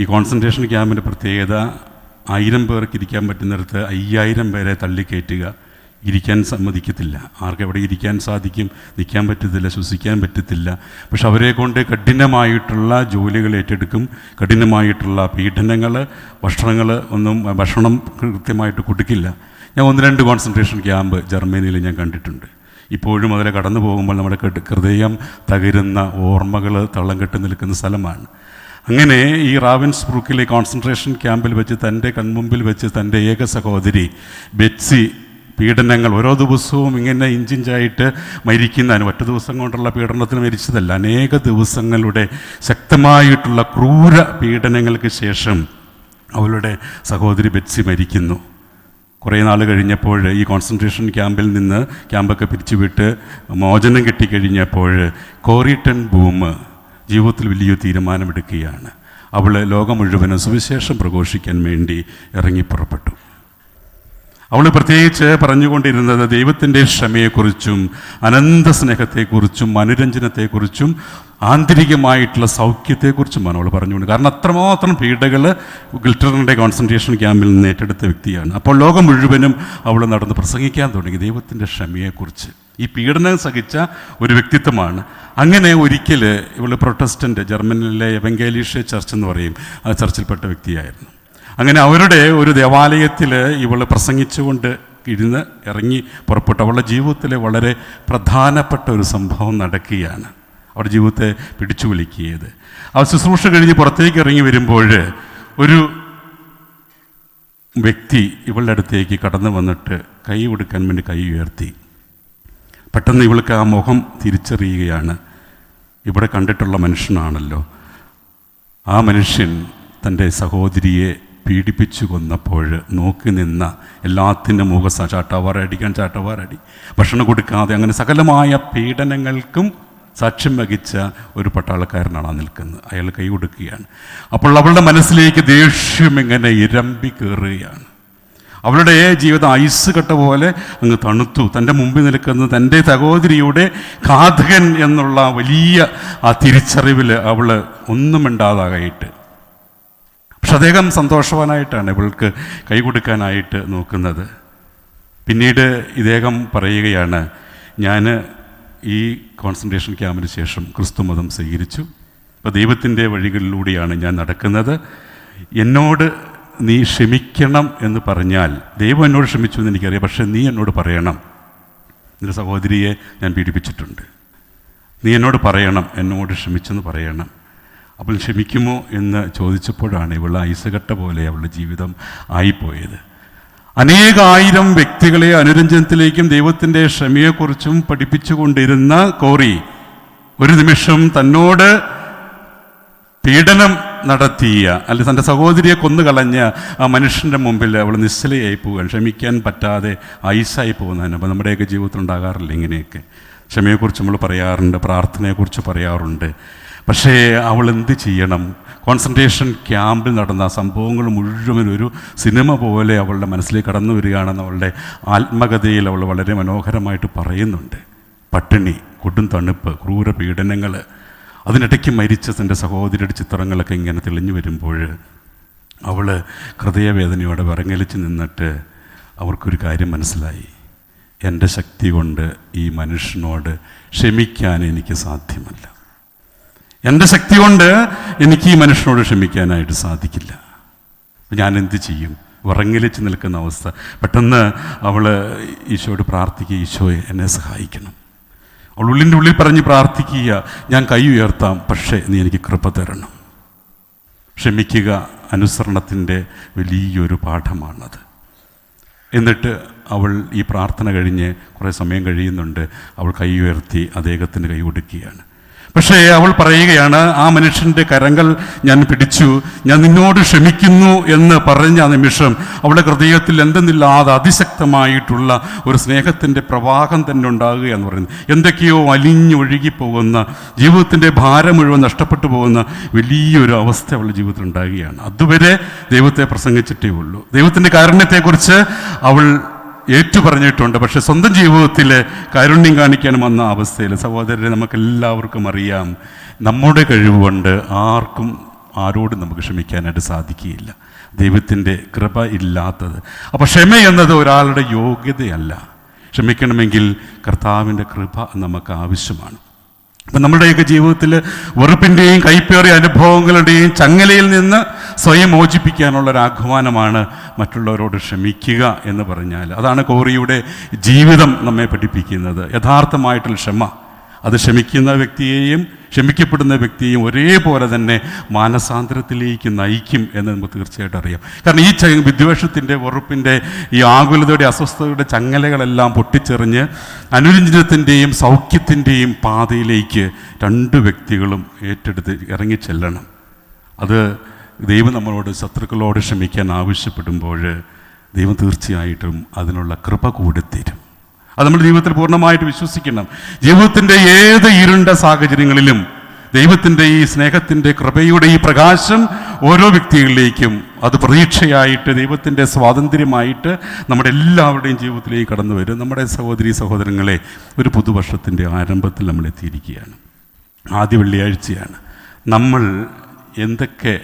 ഈ കോൺസെൻട്രേഷൻ ക്യാമ്പിൻ്റെ പ്രത്യേകത 1000 പേർക്ക് ഇരിക്കാൻ പറ്റുന്നിടത്ത് 5000 പേരെ തള്ളിക്കയറ്റുക, ഇരിക്കാൻ സമ്മതിക്കത്തില്ല. ആർക്കെവിടെ ഇരിക്കാൻ സാധിക്കും? നിൽക്കാൻ പറ്റത്തില്ല, ശ്വസിക്കാൻ പറ്റത്തില്ല. പക്ഷെ അവരെ കൊണ്ട് കഠിനമായിട്ടുള്ള ജോലികൾ ഏറ്റെടുക്കും, കഠിനമായിട്ടുള്ള പീഡനങ്ങൾ, ഭക്ഷണം കൃത്യമായിട്ട് കൊടുക്കില്ല. ഞാൻ 1-2 കോൺസെൻട്രേഷൻ ക്യാമ്പ് ജർമ്മനിയിൽ ഞാൻ കണ്ടിട്ടുണ്ട്. ഇപ്പോഴും അതിൽ കടന്നു പോകുമ്പോൾ നമ്മുടെ ഹൃദയം തകരുന്ന ഓർമ്മകൾ തള്ളം കെട്ടി നിൽക്കുന്ന സ്ഥലമാണ്. അങ്ങനെ ഈ റാവൻസ്ബ്രൂക്കിലെ കോൺസെൻട്രേഷൻ ക്യാമ്പിൽ വെച്ച് തൻ്റെ കൺമുമ്പിൽ വെച്ച് തൻ്റെ ഏക സഹോദരി ബെറ്റ്സി പീഡനങ്ങൾ ഓരോ ദിവസവും ഇങ്ങനെ ഇഞ്ചിഞ്ചായിട്ട് മരിക്കുന്നതിന്, ഒറ്റ ദിവസം കൊണ്ടുള്ള പീഡനത്തിന് മരിച്ചതല്ല, അനേക ദിവസങ്ങളുടെ ശക്തമായിട്ടുള്ള ക്രൂര പീഡനങ്ങൾക്ക് ശേഷം അവളുടെ സഹോദരി ബെറ്റ്സി മരിക്കുന്നു. കുറേ നാൾ കഴിഞ്ഞപ്പോൾ ഈ കോൺസെൻട്രേഷൻ ക്യാമ്പിൽ നിന്ന് ക്യാമ്പൊക്കെ പിരിച്ചുവിട്ട് മോചനം കിട്ടിക്കഴിഞ്ഞപ്പോൾ കോറി ടെൻ ബൂം ജീവിതത്തിൽ വലിയൊരു തീരുമാനമെടുക്കുകയാണ്. അവൾ ലോകം മുഴുവനും സുവിശേഷം പ്രഘോഷിക്കാൻ വേണ്ടി ഇറങ്ങിപ്പുറപ്പെട്ടു. അവൾ പ്രത്യേകിച്ച് പറഞ്ഞുകൊണ്ടിരുന്നത് ദൈവത്തിൻ്റെ ക്ഷമയെക്കുറിച്ചും അനന്ത സ്നേഹത്തെക്കുറിച്ചും അനുരഞ്ജനത്തെക്കുറിച്ചും ആന്തരികമായിട്ടുള്ള സൗഖ്യത്തെക്കുറിച്ചുമാണ് അവൾ പറഞ്ഞുകൊണ്ട്. കാരണം അത്രമാത്രം പീഡകൾ ഗിൽട്ടറിൻ്റെ കോൺസെൻട്രേഷൻ ക്യാമ്പിൽ നിന്ന് ഏറ്റെടുത്ത വ്യക്തിയാണ്. അപ്പോൾ ലോകം മുഴുവനും അവൾ നടന്ന് പ്രസംഗിക്കാൻ തുടങ്ങി ദൈവത്തിൻ്റെ ക്ഷമയെക്കുറിച്ച്. ഈ പീഡനം സഹിച്ച ഒരു വ്യക്തിത്വമാണ്. അങ്ങനെ ഒരിക്കൽ ഇവൾ പ്രൊട്ടസ്റ്റൻ്റ്, ജർമ്മനിയിലെ എവങ്കേലീഷ്യ ചർച്ച് എന്ന് പറയും, ആ ചർച്ചിൽപ്പെട്ട വ്യക്തിയായിരുന്നു. അങ്ങനെ അവരുടെ ഒരു ദേവാലയത്തിൽ ഇവൾ പ്രസംഗിച്ചുകൊണ്ട് ഇരുന്ന് ഇറങ്ങി പുറപ്പെട്ടു. അവളുടെ ജീവിതത്തിലെ വളരെ പ്രധാനപ്പെട്ട ഒരു സംഭവം നടക്കുകയാണ്. അവരുടെ ജീവിതത്തെ പിടിച്ചു വലിക്കിയത്. അവൾ ശുശ്രൂഷ കഴിഞ്ഞ് പുറത്തേക്ക് ഇറങ്ങി വരുമ്പോൾ ഒരു വ്യക്തി ഇവളുടെ അടുത്തേക്ക് കടന്നു വന്നിട്ട് കൈ കൊടുക്കാൻ വേണ്ടി കൈ ഉയർത്തി. പെട്ടെന്ന് ഇവൾക്ക് ആ മുഖം തിരിച്ചറിയുകയാണ്. ഇവിടെ കണ്ടിട്ടുള്ള മനുഷ്യനാണല്ലോ. ആ മനുഷ്യൻ തൻ്റെ സഹോദരിയെ പീഡിപ്പിച്ചു കൊന്നപ്പോൾ നോക്കി നിന്ന എല്ലാത്തിൻ്റെ ചാട്ടവാറടി, ഭക്ഷണം കൊടുക്കാതെ അങ്ങനെ സകലമായ പീഡനങ്ങൾക്കും സാക്ഷ്യം വഹിച്ച ഒരു പട്ടാളക്കാരനാണ് ആ നിൽക്കുന്നത്. അയാൾ കൈ കൊടുക്കുകയാണ്. അപ്പോൾ അവളുടെ മനസ്സിലേക്ക് ദേഷ്യം ഇങ്ങനെ ഇരമ്പി കയറുകയാണ്. അവളുടെ ജീവിതം ഐസ് കട്ട പോലെ അങ്ങ് തണുത്തു. തൻ്റെ മുമ്പിൽ നിൽക്കുന്ന തൻ്റെ സഹോദരിയുടെ ഘാതകൻ എന്നുള്ള വലിയ ആ തിരിച്ചറിവിൽ അവൾ ഒന്നും മിണ്ടാതായിട്ട്. പക്ഷെ അദ്ദേഹം സന്തോഷവാനായിട്ടാണ് ഇവൾക്ക് കൈ കൊടുക്കാനായിട്ട് നോക്കുന്നത്. പിന്നീട് ഇദ്ദേഹം പറയുകയാണ്, ഞാൻ ഈ കോൺസെൻട്രേഷൻ ക്യാമ്പിന് ശേഷം ക്രിസ്തുമതം സ്വീകരിച്ചു. അപ്പോൾ ദൈവത്തിൻ്റെ വഴികളിലൂടെയാണ് ഞാൻ നടക്കുന്നത്. എന്നോട് നീ ക്ഷമിക്കണം എന്ന് പറഞ്ഞാൽ, ദൈവം എന്നോട് ക്ഷമിച്ചു എന്ന് എനിക്കറിയാം, പക്ഷേ നീ എന്നോട് പറയണം, നിൻ്റെ സഹോദരിയെ ഞാൻ പീഡിപ്പിച്ചിട്ടുണ്ട്, നീ എന്നോട് പറയണം, എന്നോട് ക്ഷമിച്ചെന്ന് പറയണം. അപ്പോൾ ക്ഷമിക്കുമോ എന്ന് ചോദിച്ചപ്പോഴാണ് ഇവൾ ഐസകട്ട പോലെ അവളുടെ ജീവിതം ആയിപ്പോയത്. അനേകായിരം വ്യക്തികളെ അനുരഞ്ജനത്തിലേക്കും ദൈവത്തിൻ്റെ ക്ഷമയെക്കുറിച്ചും പഠിപ്പിച്ചുകൊണ്ടിരുന്ന കോറി ഒരു നിമിഷം തന്നോട് പീഡനം നടത്തിയ അല്ലെങ്കിൽ തൻ്റെ സഹോദരിയെ കൊന്നുകളഞ്ഞ ആ മനുഷ്യൻ്റെ മുമ്പിൽ അവൾ നിശ്ചലയായി പോവുകയാണ്. ക്ഷമിക്കാൻ പറ്റാതെ ഐസായി പോകുന്നതിന്. അപ്പോൾ നമ്മുടെയൊക്കെ ജീവിതത്തിൽ ഉണ്ടാകാറില്ല ഇങ്ങനെയൊക്കെ. ക്ഷമയെക്കുറിച്ച് നമ്മൾ പറയാറുണ്ട്, പ്രാർത്ഥനയെക്കുറിച്ച് പറയാറുണ്ട്. പക്ഷേ അവൾ എന്ത് ചെയ്യണം? കോൺസെൻട്രേഷൻ ക്യാമ്പിൽ നടന്ന സംഭവങ്ങൾ മുഴുവൻ ഒരു സിനിമ പോലെ അവളുടെ മനസ്സിലേക്ക് കടന്നു വരികയാണെന്ന് അവളുടെ ആത്മകഥയിൽ അവൾ വളരെ മനോഹരമായിട്ട് പറയുന്നുണ്ട്. പട്ടിണി, കൊടും തണുപ്പ്, ക്രൂര പീഡനങ്ങൾ, അതിനിടയ്ക്ക് മരിച്ച തൻ്റെ സഹോദരിയുടെ ചിത്രങ്ങളൊക്കെ ഇങ്ങനെ തെളിഞ്ഞു വരുമ്പോൾ അവൾ ഹൃദയവേദനയോടെ വിറങ്ങലിച്ച് നിന്നിട്ട് അവർക്കൊരു കാര്യം മനസ്സിലായി. എൻ്റെ ശക്തി കൊണ്ട് ഈ മനുഷ്യനോട് ക്ഷമിക്കാൻ എനിക്ക് സാധ്യമല്ല. എൻ്റെ ശക്തി കൊണ്ട് എനിക്ക് ഈ മനുഷ്യനോട് ക്ഷമിക്കാനായിട്ട് സാധിക്കില്ല. ഞാൻ എന്ത് ചെയ്യും? വിറങ്ങലിച്ച് നിൽക്കുന്ന അവസ്ഥ. പെട്ടെന്ന് അവൾ ഈശോയോട് പ്രാർത്ഥിക്കുക, ഈശോയെ എന്നെ സഹായിക്കണം. അവൾ ഉള്ളിൻ്റെ ഉള്ളിൽ പറഞ്ഞ് പ്രാർത്ഥിക്കുക, ഞാൻ കൈ ഉയർത്താം, പക്ഷേ നീ എനിക്ക് കൃപ തരണം. ക്ഷമിക്കുക അനുസരണത്തിൻ്റെ വലിയൊരു പാഠമാണത്. എന്നിട്ട് അവൾ ഈ പ്രാർത്ഥന കഴിഞ്ഞ് കുറേ സമയം കഴിയുന്നുണ്ട്. അവൾ കൈ ഉയർത്തി അദ്ദേഹത്തിന് കൈ കൊടുക്കുകയാണ്. പക്ഷേ അവൾ പറയുകയാണ്, ആ മനുഷ്യൻ്റെ കരങ്ങൾ ഞാൻ പിടിച്ചു, ഞാൻ നിന്നോട് ക്ഷമിക്കുന്നു എന്ന് പറഞ്ഞ ആ നിമിഷം അവളുടെ ഹൃദയത്തിൽ എന്തെന്നില്ലാതെ അതിശക്തമായിട്ടുള്ള ഒരു സ്നേഹത്തിൻ്റെ പ്രവാഹം തന്നെ ഉണ്ടാകുക എന്ന് പറയുന്നത്. എന്തൊക്കെയോ അലിഞ്ഞൊഴുകിപ്പോകുന്ന, ജീവിതത്തിൻ്റെ ഭാരം മുഴുവൻ നഷ്ടപ്പെട്ടു പോകുന്ന വലിയൊരു അവസ്ഥ അവളുടെ ജീവിതത്തിൽ ഉണ്ടാകുകയാണ്. അതുവരെ ദൈവത്തെ പ്രസംഗിച്ചിട്ടേ ഉള്ളൂ. ദൈവത്തിൻ്റെ കാരുണ്യത്തെക്കുറിച്ച് അവൾ ഏറ്റുപറഞ്ഞിട്ടുണ്ട്. പക്ഷെ സ്വന്തം ജീവിതത്തിൽ കാരുണ്യം കാണിക്കാൻ വന്ന അവസ്ഥയിൽ സഹോദരരെ നമുക്കെല്ലാവർക്കും അറിയാം, നമ്മുടെ കഴിവുകൊണ്ട് ആർക്കും ആരോടും നമുക്ക് ക്ഷമിക്കാനായിട്ട് സാധിക്കുകയില്ല. ദൈവത്തിൻ്റെ കൃപ ഇല്ലാത്തത്. അപ്പോൾ ക്ഷമ എന്നത് ഒരാളുടെ യോഗ്യതയല്ല. ക്ഷമിക്കണമെങ്കിൽ കർത്താവിൻ്റെ കൃപ നമുക്ക് ആവശ്യമാണ്. അപ്പം നമ്മുടെയൊക്കെ ജീവിതത്തിൽ വെറുപ്പിൻ്റെയും കൈപ്പേറിയ അനുഭവങ്ങളുടെയും ചങ്ങലയിൽ നിന്ന് സ്വയം മോചിപ്പിക്കാനുള്ളൊരു ആഹ്വാനമാണ് മറ്റുള്ളവരോട് ക്ഷമിക്കുക എന്ന് പറഞ്ഞാൽ. അതാണ് കോറിയുടെ ജീവിതം നമ്മെ പഠിപ്പിക്കുന്നത്. യഥാർത്ഥമായിട്ടുള്ള ക്ഷമ അത് ക്ഷമിക്കുന്ന വ്യക്തിയെയും ക്ഷമിക്കപ്പെടുന്ന വ്യക്തിയെയും ഒരേപോലെ തന്നെ മാനസാന്തരത്തിലേക്ക് നയിക്കും എന്ന് നമുക്ക് തീർച്ചയായിട്ടും അറിയാം. കാരണം ഈ വിദ്വേഷത്തിൻ്റെ, വെറുപ്പിൻ്റെ, ഈ ആകുലതയുടെ, അസ്വസ്ഥതയുടെ ചങ്ങലകളെല്ലാം പൊട്ടിച്ചെറിഞ്ഞ് അനുരഞ്ജനത്തിൻ്റെയും സൗഖ്യത്തിൻ്റെയും പാതയിലേക്ക് രണ്ട് വ്യക്തികളും ഏറ്റെടുത്ത് ഇറങ്ങിച്ചെല്ലണം. അത് ദൈവം നമ്മളോട് ശത്രുക്കളോട് ക്ഷമിക്കാൻ ആവശ്യപ്പെടുമ്പോൾ ദൈവം തീർച്ചയായിട്ടും അതിനുള്ള കൃപ കൂടി തരും. അത് നമ്മുടെ ജീവിതത്തിൽ പൂർണ്ണമായിട്ട് വിശ്വസിക്കണം. ജീവിതത്തിൻ്റെ ഏത് ഇരുണ്ട സാഹചര്യങ്ങളിലും ദൈവത്തിൻ്റെ ഈ സ്നേഹത്തിൻ്റെ കൃപയുടെ ഈ പ്രകാശം ഓരോ വ്യക്തികളിലേക്കും അത് പ്രതീക്ഷയായിട്ട്, ദൈവത്തിൻ്റെ സ്വാതന്ത്ര്യമായിട്ട് നമ്മുടെ എല്ലാവരുടെയും ജീവിതത്തിലേക്ക് കടന്നു വരും. നമ്മുടെ സഹോദരീ സഹോദരങ്ങളെ, ഒരു പുതുവർഷത്തിൻ്റെ ആരംഭത്തിൽ നമ്മൾ എത്തിയിരിക്കുകയാണ്. ആദ്യ വെള്ളിയാഴ്ചയാണ്. നമ്മൾ എന്തൊക്കെ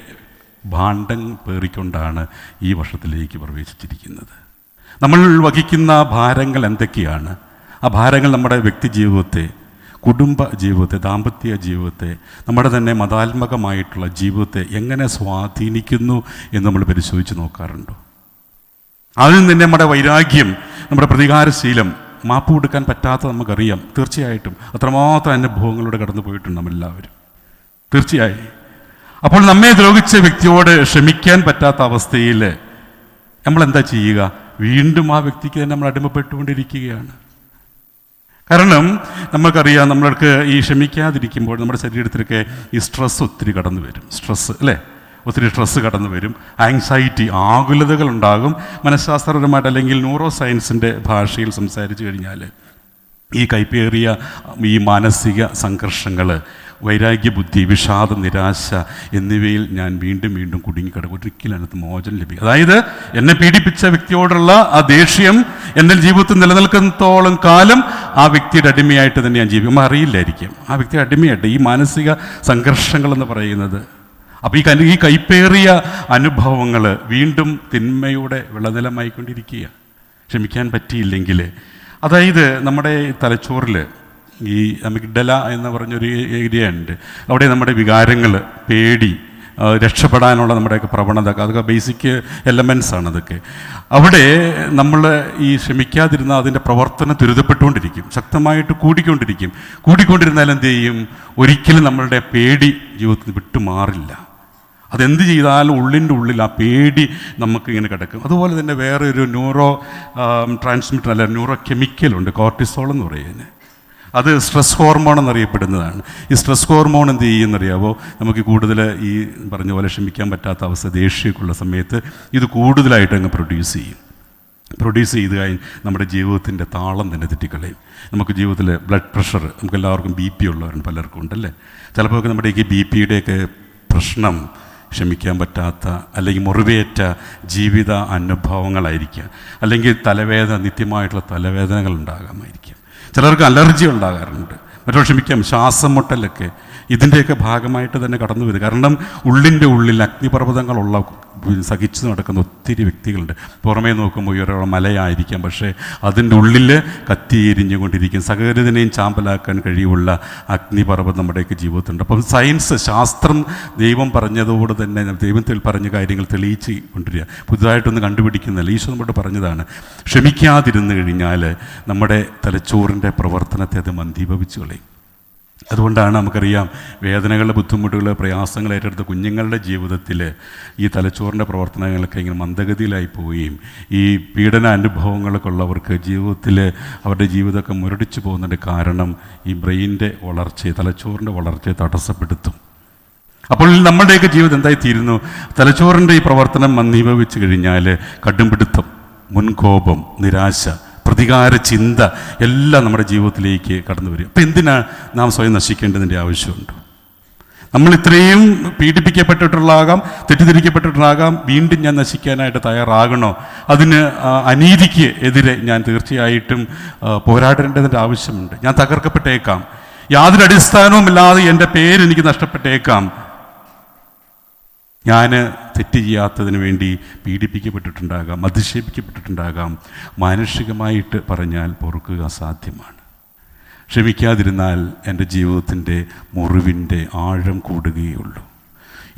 ഭാണ്ഡം പേറിക്കൊണ്ടാണ് ഈ വർഷത്തിലേക്ക് പ്രവേശിച്ചിരിക്കുന്നത്? നമ്മൾ വഹിക്കുന്ന ഭാരങ്ങൾ എന്തൊക്കെയാണ്? ആ ഭാരങ്ങൾ നമ്മുടെ വ്യക്തി ജീവിതത്തെ, കുടുംബ ജീവിതത്തെ, ദാമ്പത്യ ജീവിതത്തെ, നമ്മുടെ തന്നെ മതാത്മകമായിട്ടുള്ള ജീവിതത്തെ എങ്ങനെ സ്വാധീനിക്കുന്നു എന്ന് നമ്മൾ പരിശോധിച്ച് നോക്കാറുണ്ടോ? അതിൽ നിന്ന് നമ്മുടെ വൈരാഗ്യം, നമ്മുടെ പ്രതികാരശീലം, മാപ്പ് കൊടുക്കാൻ പറ്റാത്ത നമുക്കറിയാം. തീർച്ചയായിട്ടും അത്രമാത്രം അനുഭവങ്ങളോട് കടന്നു പോയിട്ടുണ്ട് നമ്മളെല്ലാവരും, തീർച്ചയായും. അപ്പോൾ നമ്മെ ദ്രോഹിച്ച വ്യക്തിയോട് ക്ഷമിക്കാൻ പറ്റാത്ത അവസ്ഥയിൽ നമ്മൾ എന്താ ചെയ്യുക? വീണ്ടും ആ വ്യക്തിക്ക് തന്നെ നമ്മൾ അടിമപ്പെട്ടുകൊണ്ടിരിക്കുകയാണ്. കാരണം നമ്മൾക്കറിയാം, നമ്മൾക്ക് ഈ ക്ഷമിക്കാതിരിക്കുമ്പോൾ നമ്മുടെ ശരീരത്തിലൊക്കെ ഈ സ്ട്രെസ് ഒത്തിരി കടന്നു വരും. സ്ട്രെസ് അല്ലേ, ഒത്തിരി സ്ട്രെസ് കടന്നു വരും. ആങ്സൈറ്റി, ആകുലതകൾ ഉണ്ടാകും. മനഃശാസ്ത്രപരമായിട്ട് അല്ലെങ്കിൽ ന്യൂറോ സയൻസിൻ്റെ ഭാഷയിൽ സംസാരിച്ചു കഴിഞ്ഞാൽ ഈ കൈപ്പേറിയ ഈ മാനസിക സംഘർഷങ്ങൾ, വൈരാഗ്യ ബുദ്ധി, വിഷാദം, നിരാശ എന്നിവയിൽ ഞാൻ വീണ്ടും വീണ്ടും കുടുങ്ങിക്കിടക്കും. ഒരിക്കലും അതിനകത്ത് മോചനം ലഭിക്കും. അതായത് എന്നെ പീഡിപ്പിച്ച വ്യക്തിയോടുള്ള ആ ദേഷ്യം എൻ്റെ ജീവിതത്തിൽ നിലനിൽക്കുന്നത്തോളം കാലം ആ വ്യക്തിയുടെ അടിമയായിട്ട് തന്നെ ഞാൻ ജീവിക്കും. നമ്മൾ അറിയില്ലായിരിക്കും ആ വ്യക്തിയുടെ അടിമയായിട്ട് ഈ മാനസിക സംഘർഷങ്ങളെന്ന് പറയുന്നത്. അപ്പോൾ ഈ കൈപ്പേറിയ അനുഭവങ്ങൾ വീണ്ടും തിന്മയുടെ വിളനിലമായിക്കൊണ്ടിരിക്കുക. ക്ഷമിക്കാൻ പറ്റിയില്ലെങ്കിൽ, അതായത് നമ്മുടെ തലച്ചോറിൽ ഈ അമിഗ്ഡല എന്ന് പറഞ്ഞൊരു ഏരിയ ഉണ്ട്. അവിടെ നമ്മുടെ വികാരങ്ങൾ, പേടി, രക്ഷപ്പെടാനുള്ള നമ്മുടെയൊക്കെ പ്രവണത, അതൊക്കെ ബേസിക് എലമെൻറ്റ്സ് ആണ്. അതൊക്കെ അവിടെ നമ്മൾ ഈ ക്ഷമിക്കാതിരുന്ന അതിൻ്റെ പ്രവർത്തനം ത്വരിതപ്പെട്ടുകൊണ്ടിരിക്കും, ശക്തമായിട്ട് കൂടിക്കൊണ്ടിരുന്നാൽ എന്ത് ചെയ്യും? ഒരിക്കലും നമ്മളുടെ പേടി ജീവിതത്തിൽ വിട്ടുമാറില്ല. അതെന്ത് ചെയ്താലും ഉള്ളിൻ്റെ ഉള്ളിൽ ആ പേടി നമുക്കിങ്ങനെ കിടക്കും. അതുപോലെ തന്നെ വേറെ ഒരു ന്യൂറോ ട്രാൻസ്മിറ്റർ അല്ല, ന്യൂറോ കെമിക്കലുണ്ട്, കോർട്ടിസോൾ എന്ന് പറയുന്നത്. അത് സ്ട്രെസ് ഹോർമോൺ എന്നറിയപ്പെടുന്നതാണ്. ഈ സ്ട്രെസ് ഹോർമോൺ എന്ത് ചെയ്യുമെന്നറിയാമോ? നമുക്ക് കൂടുതൽ ഈ പറഞ്ഞ പോലെ ക്ഷമിക്കാൻ പറ്റാത്ത അവസ്ഥ, ദേഷ്യമൊക്കെയുള്ള സമയത്ത് ഇത് കൂടുതലായിട്ട് അങ്ങ് പ്രൊഡ്യൂസ് ചെയ്ത് കഴിഞ്ഞ് നമ്മുടെ ജീവിതത്തിൻ്റെ താളം തന്നെ തെറ്റിക്കളയും. നമുക്ക് ജീവിതത്തിൽ ബ്ലഡ് പ്രഷർ, നമുക്ക് എല്ലാവർക്കും BP ഉള്ളവരുണ്ട്, പലർക്കും ഉണ്ടല്ലേ. ചിലപ്പോൾ നമ്മുടെ ഈ BP-യുടെയൊക്കെ പ്രശ്നം ക്ഷമിക്കാൻ പറ്റാത്ത അല്ലെങ്കിൽ മുറിവേറ്റ ജീവിത അനുഭവങ്ങളായിരിക്കാം, അല്ലെങ്കിൽ തലവേദന, നിത്യമായിട്ടുള്ള തലവേദനകൾ ഉണ്ടാകാമായിരിക്കും. ചിലർക്ക് അലർജി ഉണ്ടാകാറുണ്ട്, മറ്റോ ക്ഷമിക്കാം ശ്വാസം മുട്ടലൊക്കെ ഇതിൻ്റെയൊക്കെ ഭാഗമായിട്ട് തന്നെ കടന്നു വരും. കാരണം ഉള്ളിൻ്റെ ഉള്ളിൽ അഗ്നിപർവ്വതങ്ങളുള്ള സഹിച്ചു നടക്കുന്ന ഒത്തിരി വ്യക്തികളുണ്ട്. പുറമേ നോക്കുമ്പോൾ ഒരാൾ മലയായിരിക്കാം, പക്ഷേ അതിൻ്റെ ഉള്ളിൽ കത്തിയെരിഞ്ഞുകൊണ്ടിരിക്കും. സകലതിനെയും ചാമ്പലാക്കാൻ കഴിവുള്ള അഗ്നിപർവ്വതം നമ്മുടെയൊക്കെ ജീവിതത്തിലുണ്ട്. അപ്പം സയൻസ്, ശാസ്ത്രം ദൈവം പറഞ്ഞതോട് തന്നെ ദൈവത്തിൽ പറഞ്ഞ കാര്യങ്ങൾ തെളിയിച്ച് കൊണ്ടിരിക്കുക, പുതുതായിട്ടൊന്നും കണ്ടുപിടിക്കുന്നില്ല. ഈശോ നമ്മോട് പറഞ്ഞതാണ്, ക്ഷമിക്കാതിരുന്നു കഴിഞ്ഞാൽ നമ്മുടെ തലച്ചോറിൻ്റെ പ്രവർത്തനത്തെ അത് മന്ദീഭവിച്ചു കളയും. അതുകൊണ്ടാണ് നമുക്കറിയാം വേദനകളുടെ ബുദ്ധിമുട്ടുകൾ, പ്രയാസങ്ങൾ ഏറ്റെടുത്ത കുഞ്ഞുങ്ങളുടെ ജീവിതത്തിൽ ഈ തലച്ചോറിൻ്റെ പ്രവർത്തനങ്ങളൊക്കെ ഇങ്ങനെ മന്ദഗതിയിലായി പോവുകയും ഈ പീഡന അനുഭവങ്ങളൊക്കെ ഉള്ളവർക്ക് ജീവിതത്തിൽ അവരുടെ ജീവിതമൊക്കെ മുരടിച്ചു പോകുന്നതിൻ്റെ കാരണം ഈ ബ്രെയിനിൻ്റെ വളർച്ചയെ, തലച്ചോറിൻ്റെ വളർച്ചയെ തടസ്സപ്പെടുത്തും. അപ്പോൾ നമ്മുടെയൊക്കെ ജീവിതം എന്തായിത്തീരുന്നു? തലച്ചോറിൻ്റെ ഈ പ്രവർത്തനം മന്ദീഭവിച്ചു കഴിഞ്ഞാൽ കടുംപിടുത്തം, മുൻകോപം, നിരാശ, പ്രതികാര ചിന്ത എല്ലാം നമ്മുടെ ജീവിതത്തിലേക്ക് കടന്നു വരും. അപ്പം എന്തിനാണ് നാം സ്വയം നശിക്കേണ്ടതിൻ്റെ ആവശ്യമുണ്ട്? നമ്മൾ ഇത്രയും പീഡിപ്പിക്കപ്പെട്ടിട്ടുള്ളാകാം, തെറ്റിദ്ധരിക്കപ്പെട്ടിട്ടുള്ളാകാം, വീണ്ടും ഞാൻ നശിക്കാനായിട്ട് തയ്യാറാകണോ? അതിന് അനീതിക്ക് എതിരെ ഞാൻ തീർച്ചയായിട്ടും പോരാടേണ്ടതിൻ്റെ ആവശ്യമുണ്ട്. ഞാൻ തകർക്കപ്പെട്ടേക്കാം, യാതൊരു അടിസ്ഥാനവുമില്ലാതെ എൻ്റെ പേരെനിക്ക് നഷ്ടപ്പെട്ടേക്കാം. ഞാൻ തെറ്റ് ചെയ്യാത്തതിന് വേണ്ടി പീഡിപ്പിക്കപ്പെട്ടിട്ടുണ്ടാകാം, അധിക്ഷേപിക്കപ്പെട്ടിട്ടുണ്ടാകാം. മാനുഷികമായിട്ട് പറഞ്ഞാൽ പൊറുക്കുക അസാധ്യമാണ്. ക്ഷമിക്കാതിരുന്നാൽ എൻ്റെ ജീവിതത്തിൻ്റെ മുറിവിൻ്റെ ആഴം കൂടുകയുള്ളൂ.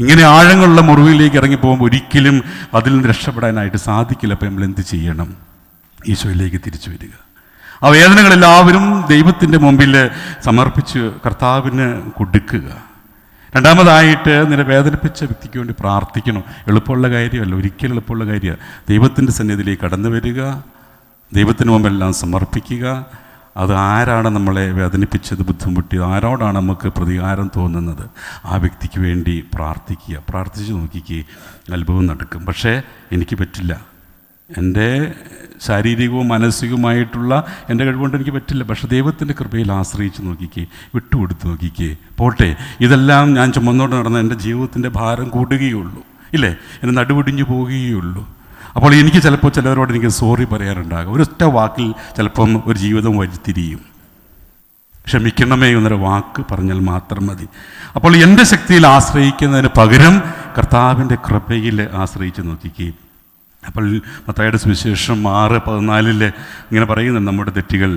ഇങ്ങനെ ആഴങ്ങളുള്ള മുറിവിലേക്ക് ഇറങ്ങിപ്പോകുമ്പോൾ ഒരിക്കലും അതിൽ നിന്ന് രക്ഷപ്പെടാനായിട്ട് സാധിക്കില്ല. അപ്പം നമ്മൾ എന്ത് ചെയ്യണം? ഈശോയിലേക്ക് തിരിച്ചു വരിക. ആ വേദനകളെല്ലാവരും ദൈവത്തിൻ്റെ മുമ്പിൽ സമർപ്പിച്ച് കർത്താവിന് കൊടുക്കുക. രണ്ടാമതായിട്ട് നിന്നെ വേദനിപ്പിച്ച വ്യക്തിക്ക് വേണ്ടി പ്രാർത്ഥിക്കണം. എളുപ്പമുള്ള കാര്യമല്ല, ഒരിക്കലും എളുപ്പമുള്ള കാര്യമാണ്. ദൈവത്തിൻ്റെ സന്നിധിയിലേക്ക് കടന്നു വരിക, ദൈവത്തിന് മുമ്പെല്ലാം സമർപ്പിക്കുക. അത് ആരാണ് നമ്മളെ വേദനിപ്പിച്ചത്, ബുദ്ധിമുട്ടിയത്, ആരോടാണ് നമുക്ക് പ്രതികാരം തോന്നുന്നത്, ആ വ്യക്തിക്ക് വേണ്ടി പ്രാർത്ഥിക്കുക. പ്രാർത്ഥിച്ച് നോക്കിക്ക്, അത്ഭുതം നടക്കും. പക്ഷേ എനിക്ക് പറ്റില്ല, എൻ്റെ ശാരീരികവും മാനസികവുമായിട്ടുള്ള എൻ്റെ കഴിവുകൊണ്ട് എനിക്ക് പറ്റില്ല. പക്ഷേ ദൈവത്തിൻ്റെ കൃപയിൽ ആശ്രയിച്ച് നോക്കിക്കേ, വിട്ടുകൊടുത്ത് നോക്കിക്കേ. പോട്ടെ, ഇതെല്ലാം ഞാൻ ചുമന്നോട് നടന്ന എൻ്റെ ജീവിതത്തിൻ്റെ ഭാരം കൂടുകയുള്ളൂ, ഇല്ലേ? എൻ്റെ നടുവൊടിഞ്ഞു പോവുകയുള്ളൂ. അപ്പോൾ എനിക്ക് ചിലപ്പോൾ ചിലവരോട് എനിക്ക് സോറി പറയാറുണ്ടാകും. ഒരൊറ്റ വാക്കിൽ ചിലപ്പം ഒരു ജീവിതം വഴിത്തിരിയും. ക്ഷമിക്കണമേ എന്നൊരു വാക്ക് പറഞ്ഞാൽ മാത്രം മതി. അപ്പോൾ എൻ്റെ ശക്തിയിൽ ആശ്രയിക്കുന്നതിന് പകരം കർത്താവിൻ്റെ കൃപയിൽ ആശ്രയിച്ച് നോക്കിക്കേ. അപ്പോൾ മത്തായിയുടെ സുവിശേഷം 6:14 ഇങ്ങനെ പറയുന്നുണ്ട്, നമ്മുടെ തെറ്റുകൾ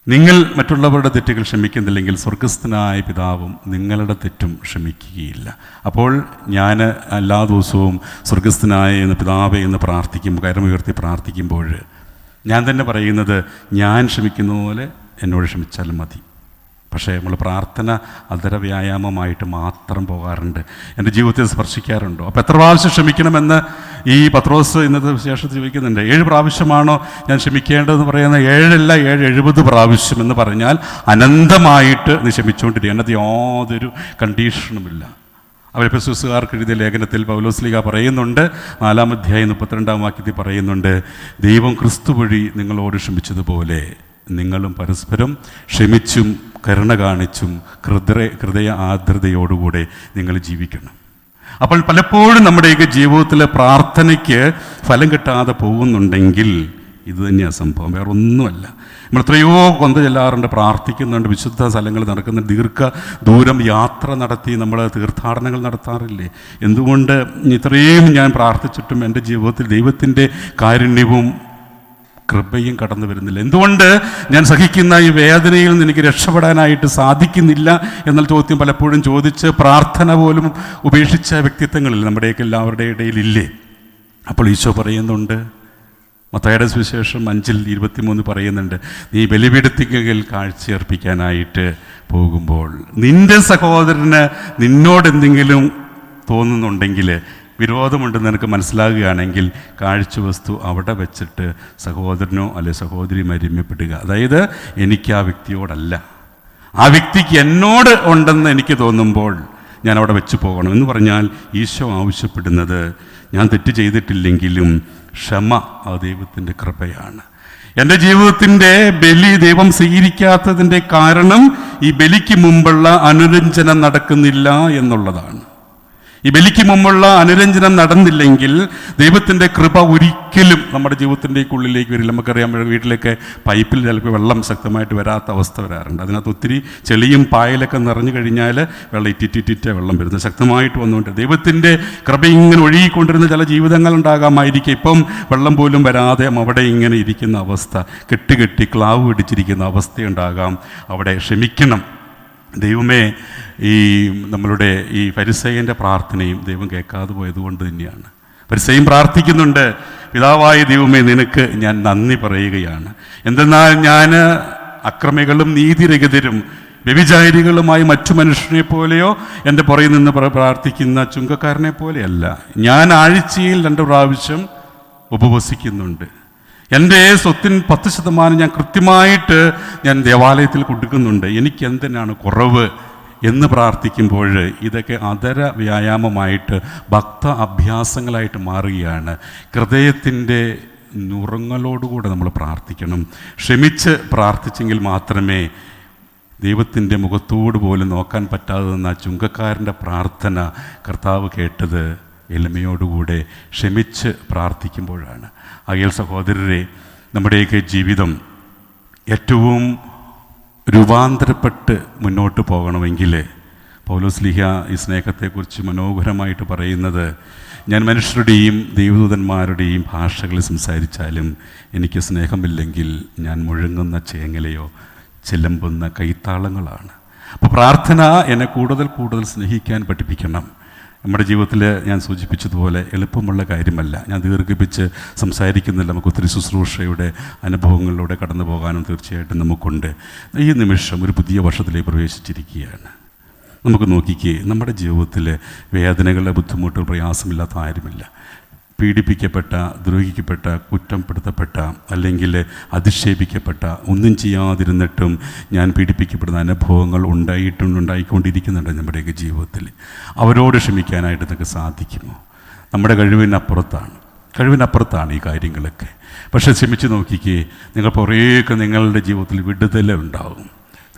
നിങ്ങൾ മറ്റുള്ളവരുടെ തെറ്റുകൾ ക്ഷമിക്കുന്നില്ലെങ്കിൽ സ്വർഗസ്ഥനായ പിതാവും നിങ്ങളുടെ തെറ്റും ക്ഷമിക്കുകയില്ല. അപ്പോൾ ഞാൻ എല്ലാ ദിവസവും സ്വർഗസ്ഥനായ എന്ന പിതാവേ എന്ന് പ്രാർത്ഥിക്കുമ്പോൾ, കരമുയർത്തി പ്രാർത്ഥിക്കുമ്പോൾ ഞാൻ തന്നെ പറയുന്നത്, ഞാൻ ക്ഷമിക്കുന്ന പോലെ എന്നോട് ക്ഷമിച്ചാലും മതി. പക്ഷേ നമ്മൾ പ്രാർത്ഥന അധര വ്യായാമമായിട്ട് മാത്രം പോകാറുണ്ട്. എൻ്റെ ജീവിതത്തെ സ്പർശിക്കാറുണ്ടോ? അപ്പോൾ എത്ര പ്രാവശ്യം ക്ഷമിക്കണമെന്ന് ഈ പത്രോസ് ഇന്നത്തെ വിശേഷത്തിൽ ചോദിക്കുന്നുണ്ട്. 7 പ്രാവശ്യമാണോ ഞാൻ ക്ഷമിക്കേണ്ടതെന്ന് പറയുന്നത്? 7 70 പ്രാവശ്യം എന്ന് പറഞ്ഞാൽ അനന്തമായിട്ട് നീ ക്ഷമിച്ചുകൊണ്ടിരിക്കുക. അതിനകത്ത് യാതൊരു കണ്ടീഷനുമില്ല. എഫെസ്യസുകാർക്ക് എഴുതിയ ലേഖനത്തിൽ പൗലോസ്ലീഹ പറയുന്നുണ്ട്, 4-ാം അധ്യായം 32-ാം വാക്യത്തിൽ പറയുന്നുണ്ട്, ദൈവം ക്രിസ്തു വഴി നിങ്ങളോട് ക്ഷമിച്ചതുപോലെ നിങ്ങളും പരസ്പരം ക്ഷമിച്ചും കരുണ കാണിച്ചും ഹൃദയ ആർദ്രതയോടുകൂടെ നിങ്ങൾ ജീവിക്കണം. അപ്പോൾ പലപ്പോഴും നമ്മുടെയൊക്കെ ജീവിതത്തിലെ പ്രാർത്ഥനയ്ക്ക് ഫലം കിട്ടാതെ പോകുന്നുണ്ടെങ്കിൽ ഇത് തന്നെയാണ് സംഭവം, വേറെ ഒന്നുമല്ല. നമ്മൾ എത്രയോ കൊന്ത ചെല്ലാറുണ്ട്, പ്രാർത്ഥിക്കുന്നുണ്ട്, വിശുദ്ധ സ്ഥലങ്ങൾ നടക്കുന്നുണ്ട്, ദൂരം യാത്ര നടത്തി നമ്മൾ തീർത്ഥാടനങ്ങൾ നടത്താറില്ലേ? എന്തുകൊണ്ട് ഇത്രയും ഞാൻ പ്രാർത്ഥിച്ചിട്ടും എൻ്റെ ജീവിതത്തിൽ ദൈവത്തിൻ്റെ കാരുണ്യവും കൃപയും കടന്നു വരുന്നില്ല? എന്തുകൊണ്ട് ഞാൻ സഹിക്കുന്ന ഈ വേദനയിൽ നിന്ന് എനിക്ക് രക്ഷപ്പെടാനായിട്ട് സാധിക്കുന്നില്ല എന്നുള്ള ചോദ്യം പലപ്പോഴും ചോദിച്ച് പ്രാർത്ഥന പോലും ഉപേക്ഷിച്ച വ്യക്തിത്വങ്ങളിൽ നമ്മുടെയൊക്കെ എല്ലാവരുടെ ഇടയിലില്ലേ? അപ്പോൾ ഈശോ പറയുന്നുണ്ട്, മത്തായിയുടെ സുവിശേഷം 5:23 പറയുന്നുണ്ട്, നീ ബലിപീഠത്തിങ്കൽ കാഴ്ചയർപ്പിക്കാനായിട്ട് പോകുമ്പോൾ നിന്റെ സഹോദരന് നിന്നോടെന്തെങ്കിലും തോന്നുന്നുണ്ടെങ്കിൽ, വിരോധമുണ്ടെന്ന് നിനക്ക് മനസ്സിലാകുകയാണെങ്കിൽ കാഴ്ചവസ്തു അവിടെ വെച്ചിട്ട് സഹോദരനോ അല്ലെ സഹോദരിയുമായി രമ്യപ്പെടുക. അതായത് എനിക്ക് ആ വ്യക്തിയോടല്ല, ആ വ്യക്തിക്ക് എന്നോട് ഉണ്ടെന്ന് എനിക്ക് തോന്നുമ്പോൾ ഞാൻ അവിടെ വെച്ച് പോകണം എന്ന് പറഞ്ഞാൽ ഈശോ ആവശ്യപ്പെടുന്നത് ഞാൻ തെറ്റ് ചെയ്തിട്ടില്ലെങ്കിലും ക്ഷമ ആ ദൈവത്തിൻ്റെ കൃപയാണ്. എൻ്റെ ജീവിതത്തിൻ്റെ ബലി ദൈവം സ്വീകരിക്കാത്തതിൻ്റെ കാരണം ഈ ബലിക്ക് മുമ്പുള്ള അനുരഞ്ജനം നടക്കുന്നില്ല എന്നുള്ളതാണ്. ഈ ബലിക്ക് മുമ്പുള്ള അനുരഞ്ജനം നടന്നില്ലെങ്കിൽ ദൈവത്തിൻ്റെ കൃപ ഒരിക്കലും നമ്മുടെ ജീവിതത്തിൻ്റെ ഉള്ളിലേക്ക് വരില്ല. നമുക്കറിയാം, വീട്ടിലേക്ക് പൈപ്പിൽ ചിലപ്പോൾ വെള്ളം ശക്തമായിട്ട് വരാത്ത അവസ്ഥ വരാറുണ്ട്. അതിനകത്ത് ഒത്തിരി ചെളിയും പായലൊക്കെ നിറഞ്ഞു കഴിഞ്ഞാൽ വെള്ളം ഇറ്റിറ്റിറ്റേ വെള്ളം വരുന്നത് ശക്തമായിട്ട് വന്നുകൊണ്ട് ദൈവത്തിൻ്റെ കൃപ ഇങ്ങനെ ഒഴുകിക്കൊണ്ടിരുന്ന ചില ജീവിതങ്ങൾ ഉണ്ടാകാമായിരിക്കും. ഇപ്പം വെള്ളം പോലും വരാതെ അവിടെ ഇങ്ങനെ ഇരിക്കുന്ന അവസ്ഥ, കെട്ടി ക്ലാവ് പിടിച്ചിരിക്കുന്ന അവസ്ഥയുണ്ടാകാം. അവിടെ ക്ഷമിക്കണം. ദൈവമേ, ഈ നമ്മളുടെ ഈ ഫരിസേയൻ്റെ പ്രാർത്ഥനയും ദൈവം കേൾക്കാതെ പോയതുകൊണ്ട് തന്നെയാണ്. ഫരിസേയൻ പ്രാർത്ഥിക്കുന്നുണ്ട്, പിതാവായ ദൈവമേ നിനക്ക് ഞാൻ നന്ദി പറയുകയാണ്. എന്തെന്നാൽ ഞാൻ അക്രമികളും നീതിരഹിതരും വ്യഭിചാരികളുമായി മറ്റു മനുഷ്യനെ പോലെയോ എൻ്റെ പുറകിൽ നിന്ന് പ്രാർത്ഥിക്കുന്ന ചുങ്കക്കാരനെ പോലെയല്ല. ഞാൻ ആഴ്ചയിൽ 2 പ്രാവശ്യം ഉപവസിക്കുന്നുണ്ട്. എൻ്റെ സ്വത്തിൻ 10% ഞാൻ കൃത്യമായിട്ട് ഞാൻ ദേവാലയത്തിൽ കൊടുക്കുന്നുണ്ട്. എനിക്ക് എന്തിനാണ് കുറവ് എന്ന് പ്രാർത്ഥിക്കുമ്പോൾ ഇതൊക്കെ അധര വ്യായാമമായിട്ട് ഭക്ത അഭ്യാസങ്ങളായിട്ട് മാറുകയാണ്. ഹൃദയത്തിൻ്റെ നുറുങ്ങലോടുകൂടെ നമ്മൾ പ്രാർത്ഥിക്കണം. ക്ഷമിച്ച് പ്രാർത്ഥിച്ചെങ്കിൽ മാത്രമേ ദൈവത്തിൻ്റെ മുഖത്തോട് പോലും നോക്കാൻ പറ്റാതെ നിന്ന ചുങ്കക്കാരൻ്റെ പ്രാർത്ഥന കർത്താവ് കേട്ടത് എളിമയോടുകൂടെ ക്ഷമിച്ച് പ്രാർത്ഥിക്കുമ്പോഴാണ്. ആകയാൽ സഹോദരരെ, നമ്മുടെയൊക്കെ ജീവിതം ഏറ്റവും രൂപാന്തരപ്പെട്ട് മുന്നോട്ട് പോകണമെങ്കിൽ പൗലോസ്ലീഹ ഈ സ്നേഹത്തെക്കുറിച്ച് മനോഹരമായിട്ട് പറയുന്നത്, ഞാൻ മനുഷ്യരുടെയും ദൈവദൂതന്മാരുടെയും ഭാഷകളിൽ സംസാരിച്ചാലും എനിക്ക് സ്നേഹമില്ലെങ്കിൽ ഞാൻ മുഴങ്ങുന്ന ചേങ്ങലയോ ചിലമ്പുന്ന കൈത്താളങ്ങളാണ്. അപ്പോൾ പ്രാർത്ഥന എന്നെ കൂടുതൽ കൂടുതൽ സ്നേഹിക്കാൻ പഠിപ്പിക്കണം. നമ്മുടെ ജീവിതത്തിൽ ഞാൻ സൂചിപ്പിച്ചതുപോലെ എളുപ്പമുള്ള കാര്യമല്ല. ഞാൻ ദീർഘിപ്പിച്ച് സംസാരിക്കുന്നില്ല. നമുക്ക് ഒത്തിരി ശുശ്രൂഷയുടെ അനുഭവങ്ങളിലൂടെ കടന്നു പോകാനും തീർച്ചയായിട്ടും നമുക്കുണ്ട്. ഈ നിമിഷം ഒരു പുതിയ വർഷത്തിലേക്ക് പ്രവേശിച്ചിരിക്കുകയാണ്. നമുക്ക് നോക്കിക്കേ, നമ്മുടെ ജീവിതത്തിൽ വേദനകളുടെ ബുദ്ധിമുട്ടുകൾ പ്രയാസമില്ലാത്ത ആരുമില്ല. പീഡിപ്പിക്കപ്പെട്ട, ദ്രോഹിക്കപ്പെട്ട, കുറ്റപ്പെടുത്തപ്പെട്ട, അല്ലെങ്കിൽ അധിക്ഷേപിക്കപ്പെട്ട, ഒന്നും ചെയ്യാതിരുന്നിട്ടും ഞാൻ പീഡിപ്പിക്കപ്പെടുന്ന അനുഭവങ്ങൾ ഉണ്ടായിക്കൊണ്ടിരിക്കുന്നുണ്ട് നമ്മുടെയൊക്കെ ജീവിതത്തിൽ. അവരോട് ക്ഷമിക്കാനായിട്ട് നിങ്ങൾക്ക് സാധിക്കുമോ? നമ്മുടെ കഴിവിനപ്പുറത്താണ് ഈ കാര്യങ്ങളൊക്കെ. പക്ഷേ ക്ഷമിച്ച് നോക്കിക്കേ, നിങ്ങൾ കുറേയൊക്കെ നിങ്ങളുടെ ജീവിതത്തിൽ വിടുതലുണ്ടാകും.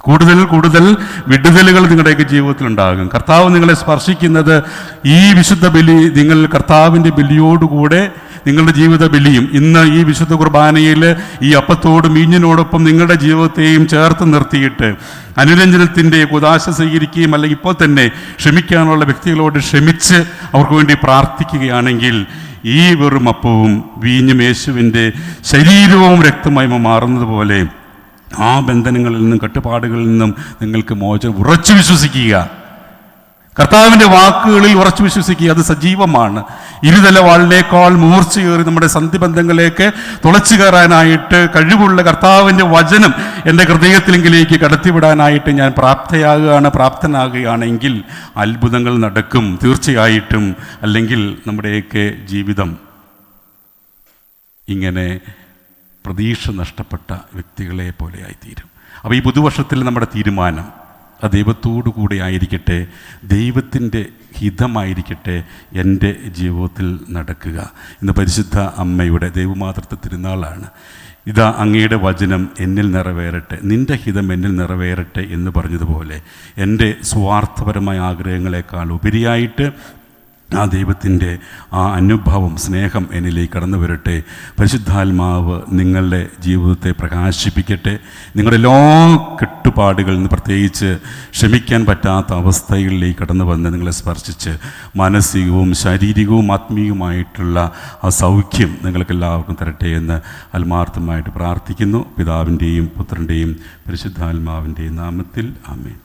കൂടുതൽ കൂടുതൽ വിടുതലുകൾ നിങ്ങളുടെയൊക്കെ ജീവിതത്തിലുണ്ടാകും. കർത്താവ് നിങ്ങളെ സ്പർശിക്കുന്നത് ഈ വിശുദ്ധ ബലി, നിങ്ങൾ കർത്താവിൻ്റെ ബലിയോടുകൂടെ നിങ്ങളുടെ ജീവിത ബലിയും ഇന്ന് ഈ വിശുദ്ധ കുർബാനയിൽ ഈ അപ്പത്തോടും വീഞ്ഞിനോടൊപ്പം നിങ്ങളുടെ ജീവിതത്തെയും ചേർത്ത് നിർത്തിയിട്ട് അനുരഞ്ജനത്തിൻ്റെ കുദാശ സ്വീകരിക്കുകയും അല്ലെങ്കിൽ ഇപ്പോൾ തന്നെ ക്ഷമിക്കാനുള്ള വ്യക്തികളോട് ക്ഷമിച്ച് അവർക്ക് വേണ്ടി പ്രാർത്ഥിക്കുകയാണെങ്കിൽ ഈ വെറും അപ്പവും വീഞ്ഞും യേശുവിൻ്റെ ശരീരവും രക്തമായി മാറുന്നത് പോലെ ആ ബന്ധനങ്ങളിൽ നിന്നും കട്ടുപാടുകളിൽ നിന്നും നിങ്ങൾക്ക് മോചനം ഉറച്ചു വിശ്വസിക്കുക. കർത്താവിൻ്റെ വാക്കുകളിൽ ഉറച്ചു വിശ്വസിക്കുക. അത് സജീവമാണ്. ഇരുതല വാളിനേക്കാൾ മൂർച്ചയേറി നമ്മുടെ സന്ധിബന്ധങ്ങളിലേക്ക് തുളച്ചു കയറാനായിട്ട് കഴിവുള്ള കർത്താവിൻ്റെ വചനം എൻ്റെ ഹൃദയത്തിലെങ്കിലേക്ക് കടത്തിവിടാനായിട്ട് ഞാൻ പ്രാപ്തനാകുകയാണെങ്കിൽ അത്ഭുതങ്ങൾ നടക്കും തീർച്ചയായിട്ടും. അല്ലെങ്കിൽ നമ്മുടെയൊക്കെ ജീവിതം ഇങ്ങനെ പ്രതീക്ഷ നഷ്ടപ്പെട്ട വ്യക്തികളെ പോലെ ആയിത്തീരും. അപ്പോൾ ഈ പുതുവർഷത്തിൽ നമ്മുടെ തീരുമാനം അത് ദൈവത്തോടു കൂടെ ആയിരിക്കട്ടെ, ദൈവത്തിൻ്റെ ഹിതമായിരിക്കട്ടെ എൻ്റെ ജീവിതത്തിൽ നടക്കുക. ഇന്ന് പരിശുദ്ധ അമ്മയുടെ ദൈവമാതൃത്വ തിരുനാളാണ്. ഇതാ അങ്ങയുടെ വചനം എന്നിൽ നിറവേറട്ടെ, നിൻ്റെ ഹിതം എന്നിൽ നിറവേറട്ടെ എന്ന് പറഞ്ഞതുപോലെ എൻ്റെ സ്വാർത്ഥപരമായ ആഗ്രഹങ്ങളെക്കാൾ ഉപരിയായിട്ട് ആ ദൈവത്തിൻ്റെ ആ അനുഭവം, സ്നേഹം എന്നിലേക്ക് കടന്നു വരട്ടെ. പരിശുദ്ധാത്മാവ് നിങ്ങളുടെ ജീവിതത്തെ പ്രകാശിപ്പിക്കട്ടെ. നിങ്ങളുടെ എല്ലാ കെട്ടുപാടുകളിൽ നിന്ന്, പ്രത്യേകിച്ച് ക്ഷമിക്കാൻ പറ്റാത്ത അവസ്ഥകളിലേക്ക് കടന്നു വന്ന് നിങ്ങളെ സ്പർശിച്ച് മാനസികവും ശാരീരികവും ആത്മീയവുമായിട്ടുള്ള ആ സൗഖ്യം നിങ്ങൾക്കെല്ലാവർക്കും തരട്ടെ എന്ന് ആത്മാർത്ഥമായിട്ട് പ്രാർത്ഥിക്കുന്നു. പിതാവിൻ്റെയും പുത്രൻ്റെയും പരിശുദ്ധാത്മാവിൻ്റെയും നാമത്തിൽ ആമേൻ.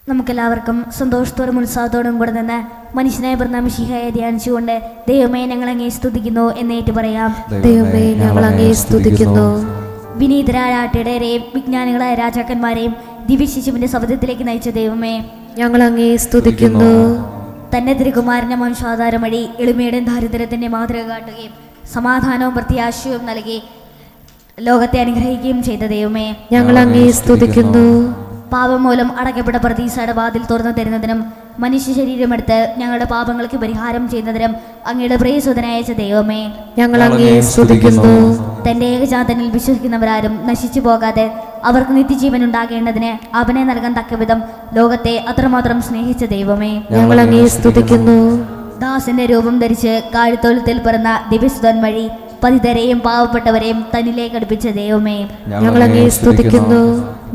നമുക്കെല്ലാവർക്കും സന്തോഷത്തോടും ഉത്സാഹത്തോടും കൂടെ നിന്ന് മനുഷ്യനായ പിറന്ന മിശിഹായെ ധ്യാനിച്ചുകൊണ്ട് ദൈവമേ ഞങ്ങൾ അങ്ങേ സ്തുതിക്കുന്നു എന്നേറ്റു പറയാം. ദൈവമേ ഞങ്ങൾ അങ്ങേ സ്തുതിക്കുന്നു. വിനീതരായ ആട്ടിടയരെയും വിജ്ഞാനികളായ രാജാക്കന്മാരെയും ദിവ്യശിശുവിന്റെ ശബ്ദത്തിലേക്ക് നയിച്ച ദൈവമേ ഞങ്ങൾ അങ്ങേ സ്തുതിക്കുന്നു. തന്റെ തിരുകുമാരന്റെ വംശാധാരം വഴി എളിമയുടെയും ദാരിദ്ര്യത്തിന്റെ മാതൃക കാട്ടുകയും സമാധാനവും പ്രത്യാശയും നൽകി ലോകത്തെ അനുഗ്രഹിക്കുകയും ചെയ്ത ദൈവമേ ഞങ്ങൾ അങ്ങേ സ്തുതിക്കുന്നു. പാപം മൂലം അടയ്ക്കപ്പെട്ട പ്രതീക്ഷയുടെ വാതിൽ തുറന്നു തരുന്നതിനും മനുഷ്യ ശരീരമെടുത്ത് ഞങ്ങളുടെ പാപങ്ങൾക്ക് പരിഹാരം ചെയ്യുന്നതിനും അങ്ങയുടെ പ്രിയസുതനായ ദൈവമേ ഞങ്ങൾ അങ്ങേ സ്തുതിക്കുന്നു. തന്റെ ഏകജാതനിൽ വിശ്വസിക്കുന്നവരാരും നശിച്ചു പോകാതെ അവർക്ക് നിത്യജീവൻ ഉണ്ടാകേണ്ടതിന് അവനെ നൽകാൻ തക്കവിധം ലോകത്തെ അത്രമാത്രം സ്നേഹിച്ച ദൈവമേ ഞങ്ങൾ അങ്ങേ സ്തുതിക്കുന്നു. ദാസന്റെ രൂപം ധരിച്ച് കാഴ്ത്തൊഴുത്തിൽ പിറന്ന ദിവ്യസുതൻ വഴി പതിതരെയും പാവപ്പെട്ടവരെയും തന്നിലേക്ക് അടുപ്പിച്ച ദൈവമേ ഞങ്ങൾ അങ്ങേ സ്തുതിക്കുന്നു.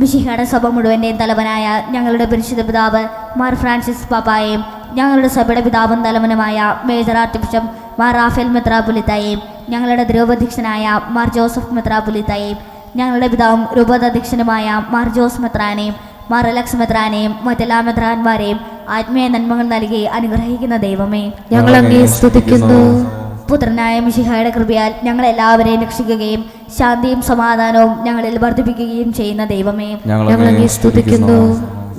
മിശിഹായുടെ സഭ മുഴുവൻ്റെയും തലവനായ ഞങ്ങളുടെ പരിശുദ്ധ പിതാവ് മാർ ഫ്രാൻസിസ് പാപ്പായെയും ഞങ്ങളുടെ സഭയുടെ പിതാവും തലവനുമായ major archbishop Mar Raphael മെത്രാപ്പൊലീത്തയെയും ഞങ്ങളുടെ ദ്രൗപദീക്ഷനായ മാർ ജോസഫ് മെത്രാപ്പൊലീത്തയെയും ഞങ്ങളുടെ പിതാവും രൂപതാധ്യക്ഷനുമായ മാർ ജോസ് മെത്രാനെയും മാർ അലക്സ് മെത്രാനെയും മറ്റെല്ലാ മെത്രാന്മാരെയും ആത്മീയ നന്മകൾ നൽകി അനുഗ്രഹിക്കുന്ന ദൈവമേ ഞങ്ങൾ അങ്ങേ സ്തുതിക്കുന്നു. പുത്രനായ മിശിഹായുടെ കൃപയാൽ ഞങ്ങളെല്ലാവരെയും രക്ഷിക്കുകയും ശാന്തിയും സമാധാനവും ഞങ്ങളിൽ വർദ്ധിപ്പിക്കുകയും ചെയ്യുന്ന ദൈവമേ ഞങ്ങൾ അങ്ങേ സ്തുതിക്കുന്നു.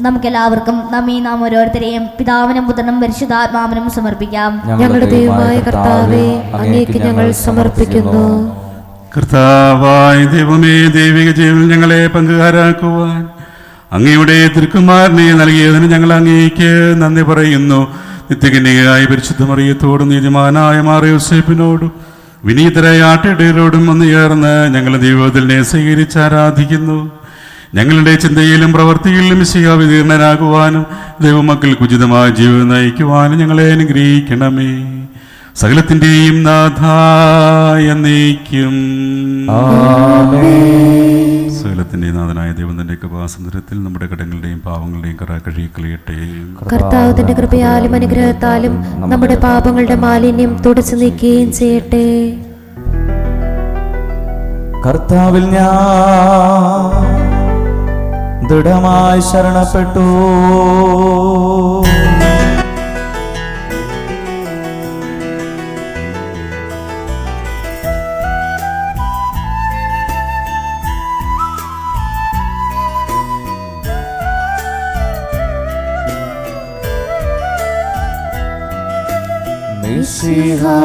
നമുക്കെല്ലാവർക്കും നാം ഓരോരുത്തരെയും പിതാവിനും പുത്രനും പരിശുദ്ധാത്മാവിനും സമർപ്പിക്കാം. ഞങ്ങളുടെ ദൈവമായ കർത്താവേ അങ്ങേക്ക് ഞങ്ങൾ സമർപ്പിക്കുന്നു. കർത്താവായ ദൈവമേ, ദൈവിക ജീവനിൽ ഞങ്ങളെ പങ്കുകാരാക്കുവാൻ അങ്ങയുടെ തിരുക്കുമാരനെ നൽകിയതിന് ഞങ്ങൾ അങ്ങേക്ക് നന്ദി പറയുന്നു. നിത്യകന്യകയായ പരിശുദ്ധ മറിയത്തോടും നീതിമാനായ മാർ യോസേപ്പിനോടും വിനീതരായ ആട്ടിടയരോടും ഒന്ന് ചേർന്ന് ഞങ്ങളുടെ ദൈവത്തിനെ സ്വീകരിച്ച് ആരാധിക്കുന്നു. ഞങ്ങളുടെ ചിന്തയിലും പ്രവൃത്തിയിലും മിശിഹാ വിതീർണരാകുവാനും ദൈവമക്കൾക്ക് ഉചിതമായ ജീവിതം നയിക്കുവാനും ഞങ്ങളെ അനുഗ്രഹിക്കണമേ. സകലത്തിൻ്റെയും നാഥായ എന്നേക്കും. സകലത്തിൻ്റെയും നാഥനായ ദൈവം തൻ്റെ കൃപാസമുദ്രത്തിൽ നമ്മുടെ കടങ്ങളുടെയും പാവങ്ങളുടെയും കറ കഴുകിക്കളയട്ടെ. കർത്താവിന്റെ കൃപയാലും അനുഗ്രഹത്താലും നമ്മുടെ പാപങ്ങളുടെ മാലിന്യം തുടച്ചു നീക്കുകയും ചെയ്യട്ടെ. കർത്താവിൽ ഞാൻ ദൃഢമായി ശരണപ്പെട്ടു. മിശിഹാ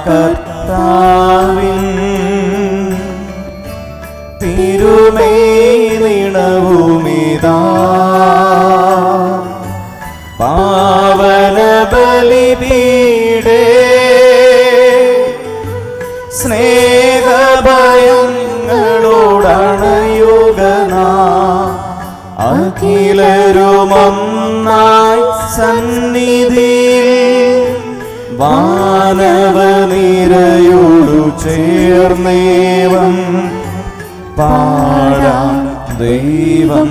കർത്താവിൻ തിരുമേനിണവുമിതാ പാവന ബലിപീഠേ സ്നേഹഭയങ്ങളോടണയുഗനാ അഖിലരുമൊന്നായി സന്നിധിയിൽ വാനവനിരയോടു ചേർന്നേവം പാടാം. ദൈവം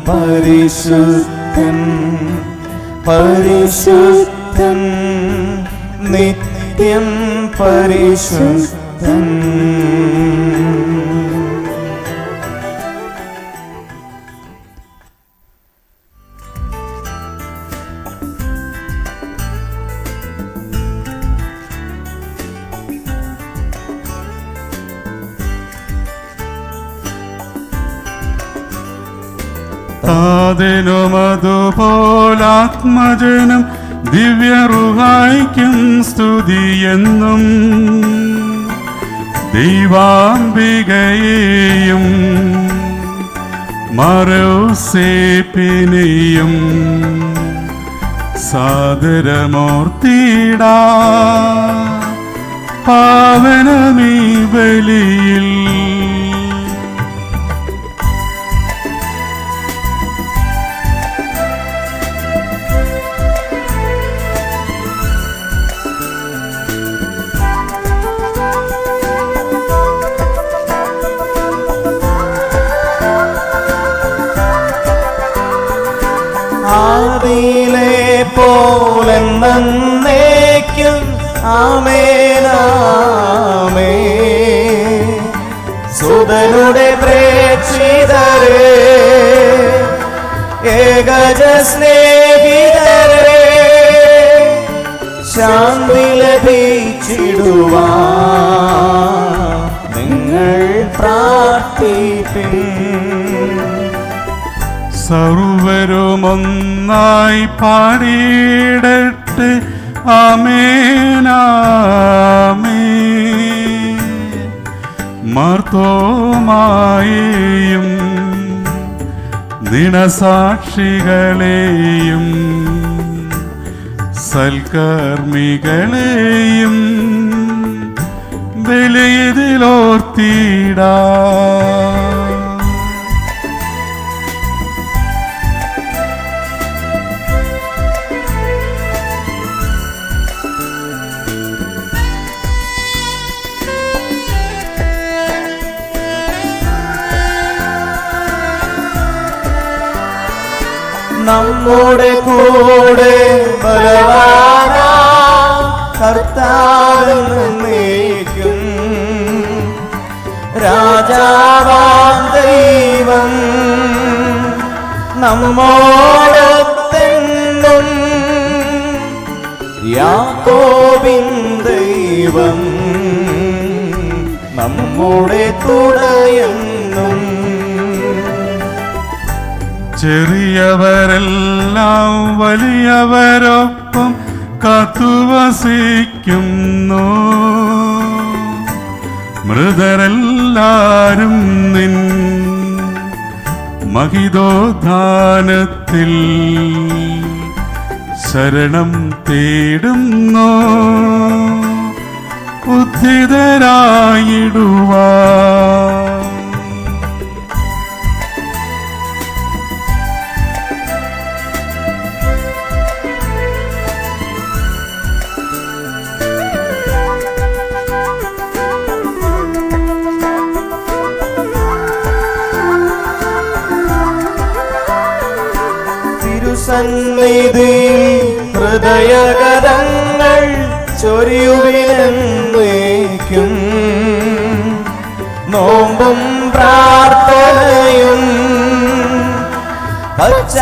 പരിശുദ്ധൻ പരിശുദ്ധൻ നിത്യം പരിശുദ്ധൻ. താതിനുമതുപോലാത്മജനം ദിവ്യറുഹായിക്കും സ്തുതിയെന്നും ദൈവാംബികയെയും മറോസേപ്പിനെയും സാദരമൂർത്തിടാ പാവനമീ ബലിയിൽ. ആദിയിലെ പോലെന്നേക്കും ആമേനാമേ. സുതനുടെ പ്രേക്ഷിതരേ ഏകജ സ്നേഹിതരേ ശാന്തി ലഭിച്ചിടുവാൻ നിങ്ങൾ പ്രാർത്ഥിപ്പിൻ. സർവരുമൊന്നായി പാടിയിടട്ടെ ആമേനാമേൻ. മാർത്തോമായെയും ദിനസാക്ഷികളെയും സൽക്കർമ്മികളെയും ബലിയിലോർത്തിടാ. നമ്മുടെ കൂടെ ബലവാനാം കർത്താവെന്നേക്കും രാജാവാം ദൈവം നമ്മോടൊത്തെന്നും യാക്കോബിൻ ദൈവം നമ്മുടെ തുടയെന്നും. ചെറിയവരെല്ലാം വലിയവരൊപ്പം കാത്തുവസിക്കുന്നു. മൃതരെല്ലാരും നിൻ മഹിതോദ്ധാനത്തിൽ ശരണം തേടുന്നു ഉദ്ധിതരായിടുവാൻ. തിരുസന്നിധിയിൽ ഹൃദയഗതങ്ങൾ ചൊരിയുവിനെന്നേക്കും. നോമ്പും പ്രാർത്ഥനയും പശ്ചാത്താപവുമാ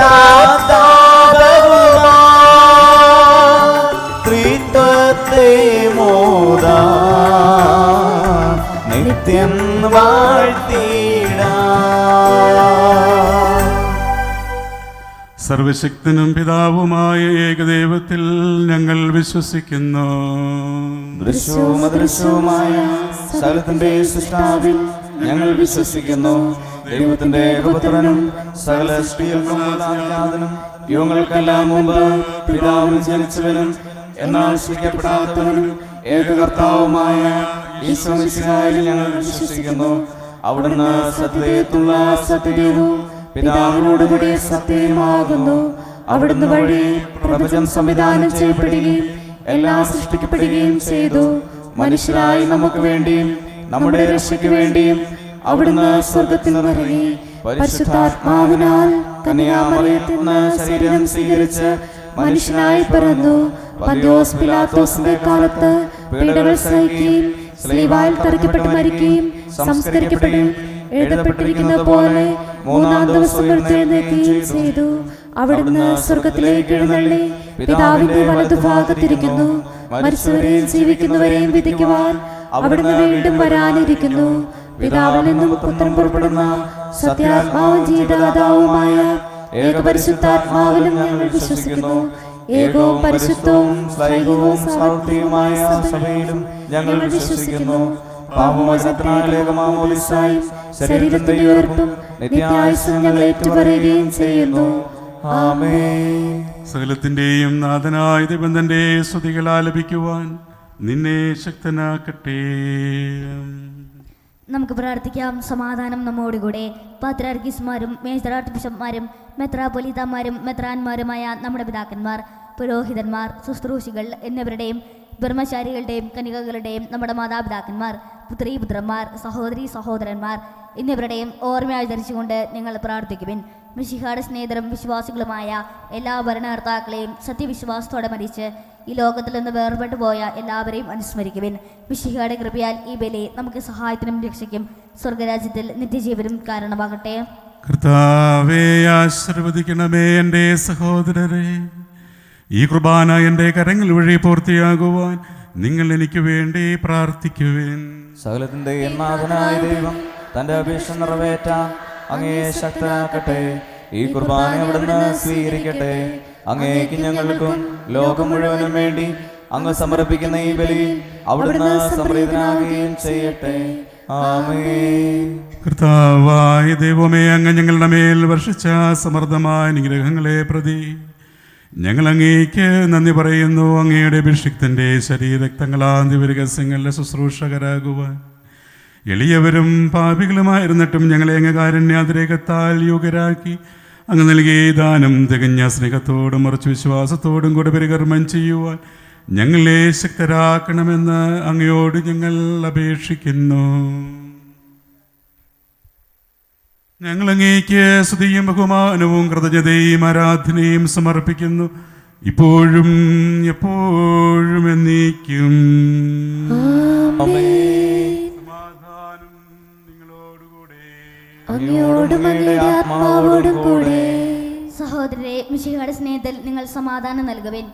ത്രിത്വത്തെ മോദാ നിത്യം വാഴ്ത്തിടാ. സർവശക്തനും പിതാവുമായ ഏകദൈവത്തിൽ ഞങ്ങൾ വിശ്വസിക്കുന്നു. ദൃശ്യവും അദൃശ്യവുമായ സകലത്തിന്റെ സൃഷ്ടാവിൽ ഞങ്ങൾ വിശ്വസിക്കുന്നു. ദൈവത്തിന്റെ ഏകപുത്രനും സകല സൃഷ്ടികൾക്കും യുഗങ്ങൾക്കെല്ലാം മുമ്പ് പിതാവിന് ജനിച്ചവനും എന്നാൽ സൃഷ്ടിക്കപ്പെടാത്തവനും ഏകകർത്താവുമായ ഈശോ മിശിഹായിൽ ഞങ്ങൾ വിശ്വസിക്കുന്നു. അവിടുന്ന് സത്യത്തിലുള്ള സത്യവും പിതാവിനോട് കൂടി സത്യമാകുന്നു. അവിടുന്ന് വഴി പ്രപഞ്ചം സംവിധാനം ചെയ്യപ്പെടുകയും എല്ലാം സൃഷ്ടിക്കപ്പെടുകയും ചെയ്തു. മനുഷ്യരായി നമുക്ക് വേണ്ടിയും നമ്മുടെ രക്ഷയ്ക്ക് വേണ്ടിയും അവിടുന്ന് സ്വർഗത്തിൽ ഇറങ്ങി പരിശുദ്ധാത്മാവിനാൽ കന്യാമറിയത്തിൽ നിന്ന് ശരീരം സ്വീകരിച്ച് മനുഷ്യനായി പിറന്നു. പന്തിയോസ് പിലാത്തോസിന്റെ കാലത്ത് പീഡകൾ സഹിക്കുകയും സ്ലീവായിൽ തറയ്ക്കപ്പെട്ട് മരിക്കുകയും സംസ്കരിക്കപ്പെടുകയും എഴുതപ്പെട്ടിരിക്കുന്ന പോലെ മൂന്നാം ദിവസം എഴുന്നേൽക്കുകയും ചെയ്തു. അവിടുന്ന് സ്വർഗത്തിലേക്ക് എഴുന്നള്ളി പിതാവിന്റെ വലതുഭാഗത്തിരിക്കുന്നു. മരിച്ചവരെയും ജീവിക്കുന്നവരെയും വിധിക്കുവാൻ അവിടുന്ന് വീണ്ടും വരാനിരിക്കുന്നു. പിതാവിൽ നിന്നും പുത്രൻ പുറപ്പെടുന്ന സത്യാത്മാവും ജീവദാതാവുമായ ഏകപരിശുദ്ധാത്മാവിലും ഞങ്ങൾ വിശ്വസിക്കുന്നു. ഏകവും പരിശുദ്ധവും സ്ലൈകവും സാർവത്രികവുമായ സഭയിലും ഞങ്ങൾ വിശ്വസിക്കുന്നു. പാപമോചനത്തിനായും ശരീരത്തിന്റെ ഉയർപ്പും നിത്യായുസ്സും ഞങ്ങൾ ഏറ്റുപറയുകയും ചെയ്യുന്നു. ആമേൻ. സകലത്തിന്റെയും നാഥനായ ദൈവം തന്റെ സ്തുതികൾ ആലപിക്കുവാൻ നിന്നെ ശക്തനാക്കട്ടെ. നമുക്ക് പ്രാർത്ഥിക്കാം. സമാധാനം നമ്മോടുകൂടെ. പാത്രാർക്കീസ്മാരും മേജറാർട്ട് ബിഷപ്പ്മാരും മെത്രാപൊലീത്തമാരും മെത്രാന്മാരുമായ നമ്മുടെ പിതാക്കന്മാർ, പുരോഹിതന്മാർ, ശുശ്രൂഷികൾ എന്നിവരുടെയും ബ്രഹ്മചാരികളുടെയും കന്യകകളുടെയും നമ്മുടെ മാതാപിതാക്കന്മാർ, പുത്രീപുത്രന്മാർ, സഹോദരീ സഹോദരന്മാർ എന്നിവരുടെയും ഓർമ്മയാചരിച്ചുകൊണ്ട് നിങ്ങൾ പ്രാർത്ഥിക്കുവിൻ. മിശിഹായുടെ സ്നേഹിതരും വിശ്വാസികളുമായ എല്ലാ ഭരണകർത്താക്കളെയും സത്യവിശ്വാസത്തോടെ മരിച്ച് ഈ ലോകത്തിൽ നിന്ന് വേർപെട്ടു പോയ എല്ലാവരെയും അനുസ്മരിക്കുവിൻ. മിശിഹായുടെ കൃപയാൽ ഈ ബലി നമുക്ക് സഹായത്തിനും രക്ഷയ്ക്കും സ്വർഗരാജ്യത്തിൽ നിത്യജീവനും കാരണമാകട്ടെ. കർത്താവേ, ആശീർവദിക്കണമേ എൻ്റെ സഹോദരരെ. ഈ കുർബാന എൻ്റെ കരങ്ങൾ വഴി പൂർത്തിയാകുവാൻ നിങ്ങൾ എനിക്ക് വേണ്ടി പ്രാർത്ഥിക്കുവിൻ. സകലത്തിന്റെ നാഥനായ ദൈവം തന്റെ അപേക്ഷ നിറവേറ്റാൻ അങ്ങയെ ശക്തനാക്കട്ടെ. ഈ കുർബാന അവിടുന്ന് സ്വീകരിക്കട്ടെ. അങ്ങേക്ക് ഞങ്ങൾക്കും ലോകം മുഴുവനും വേണ്ടി അങ്ങ് സമർപ്പിക്കുന്ന ഈ ബലി അവിടുന്ന് സംപ്രീതനാകുകയും ചെയ്യട്ടെ. ആമേൻ. കർത്താവായ ദൈവമേ, അങ്ങ് ഞങ്ങളുടെ മേൽ വർഷിച്ച സമൃദ്ധമായ അനുഗ്രഹങ്ങളെ പ്രതി ഞങ്ങൾ അങ്ങേക്ക് നന്ദി പറയുന്നു. അങ്ങയുടെ അഭിഷിക്തന്റെ ശരീരക്തങ്ങളാം ദിവ്യരഹസ്യങ്ങളുടെ ശുശ്രൂഷകരാകുവാൻ എളിയവരും പാപികളുമായിരുന്നിട്ടും ഞങ്ങളെ അങ്ങ് കാരുണ്യാതിരേകത്താൽ യോഗ്യരാക്കി അങ്ങ് നൽകിയ ദാനം തികഞ്ഞ സ്നേഹത്തോടും ഉറച്ചു വിശ്വാസത്തോടും കൂടെ പരികർമ്മം ചെയ്യുവാൻ ഞങ്ങളെ ശക്തരാക്കണമെന്ന് അങ്ങയോട് ഞങ്ങൾ അപേക്ഷിക്കുന്നു. ഞങ്ങൾ അങ്ങേക്ക് സ്തുതിയും ബഹുമാനവും കൃതജ്ഞതയും ആരാധനയും സമർപ്പിക്കുന്നു, ഇപ്പോഴും എപ്പോഴും എന്നേക്കും. സമാധാനം നിങ്ങളോടുകൂടെ. അങ്ങയോടും അങ്ങയുടെ ആത്മാവോടും കൂടെ. സഹോദരരെ, മിശിഹായുടെ സ്നേഹത്തിൽ നിങ്ങൾ സമാധാനം നൽകുവിൻ.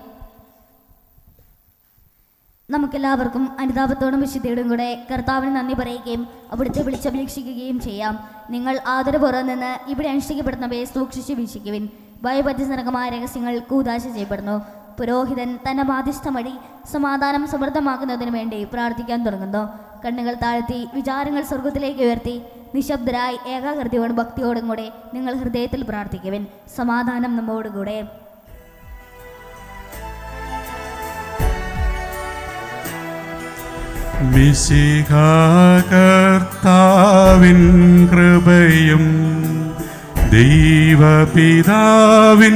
നമുക്കെല്ലാവർക്കും അനുതാപത്തോടും വിശുദ്ധിയോടും കൂടെ കർത്താവിന് നന്ദി പറയുകയും അവിടുത്തെ വിളിച്ചപേക്ഷിക്കുകയും ചെയ്യാം. നിങ്ങൾ ആദരപൂർവ്വം നിന്ന് ഇവിടെ അനുഷ്ഠിക്കപ്പെടുന്നവയെ സൂക്ഷിച്ച് വീക്ഷിക്കുവിൻ. ഭയഭദ്യജനകമായ രഹസ്യങ്ങൾ കൂദാശ ചെയ്യപ്പെടുന്നു. പുരോഹിതൻ തന്റെ മാധ്യസ്ഥം വഴി സമാധാനം സമൃദ്ധമാക്കുന്നതിന് വേണ്ടി പ്രാർത്ഥിക്കാൻ തുടങ്ങുന്നു. കണ്ണുകൾ താഴ്ത്തി വിചാരങ്ങൾ സ്വർഗത്തിലേക്ക് ഉയർത്തി നിശബ്ദരായി ഏകാഗ്രതയോടും ഭക്തിയോടും കൂടെ നിങ്ങൾ ഹൃദയത്തിൽ പ്രാർത്ഥിക്കുവിൻ. സമാധാനം നമ്മോടുകൂടെ. മിശിഹാ കർത്താവിൻ കൃപയും ദൈവപിതാവിൻ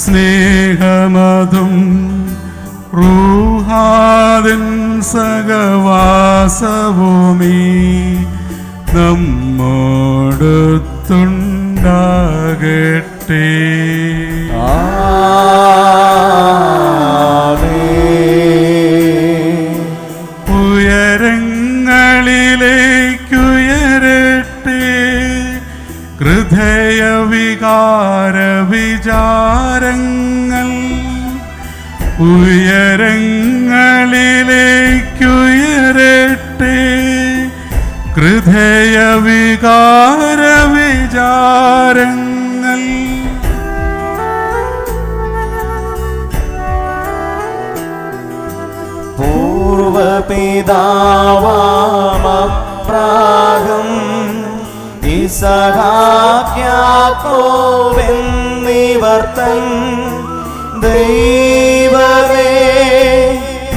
സ്നേഹമതും റൂഹാദിൻ സഹവാസവുമീ നമ്മോടൊത്തുണ്ടാകട്ടെ. ഹൃദയവികാര വിചാരങ്ങൾ ഉയരങ്ങളിലേക്കുയരട്ടെ. ഹൃദയവികാര വിചാരങ്ങൾ പൂർവപിതാവാമപ്രാഹം ഇസഹാക്യാക്കോബെന്നിവർത്തൻ ദൈവമേ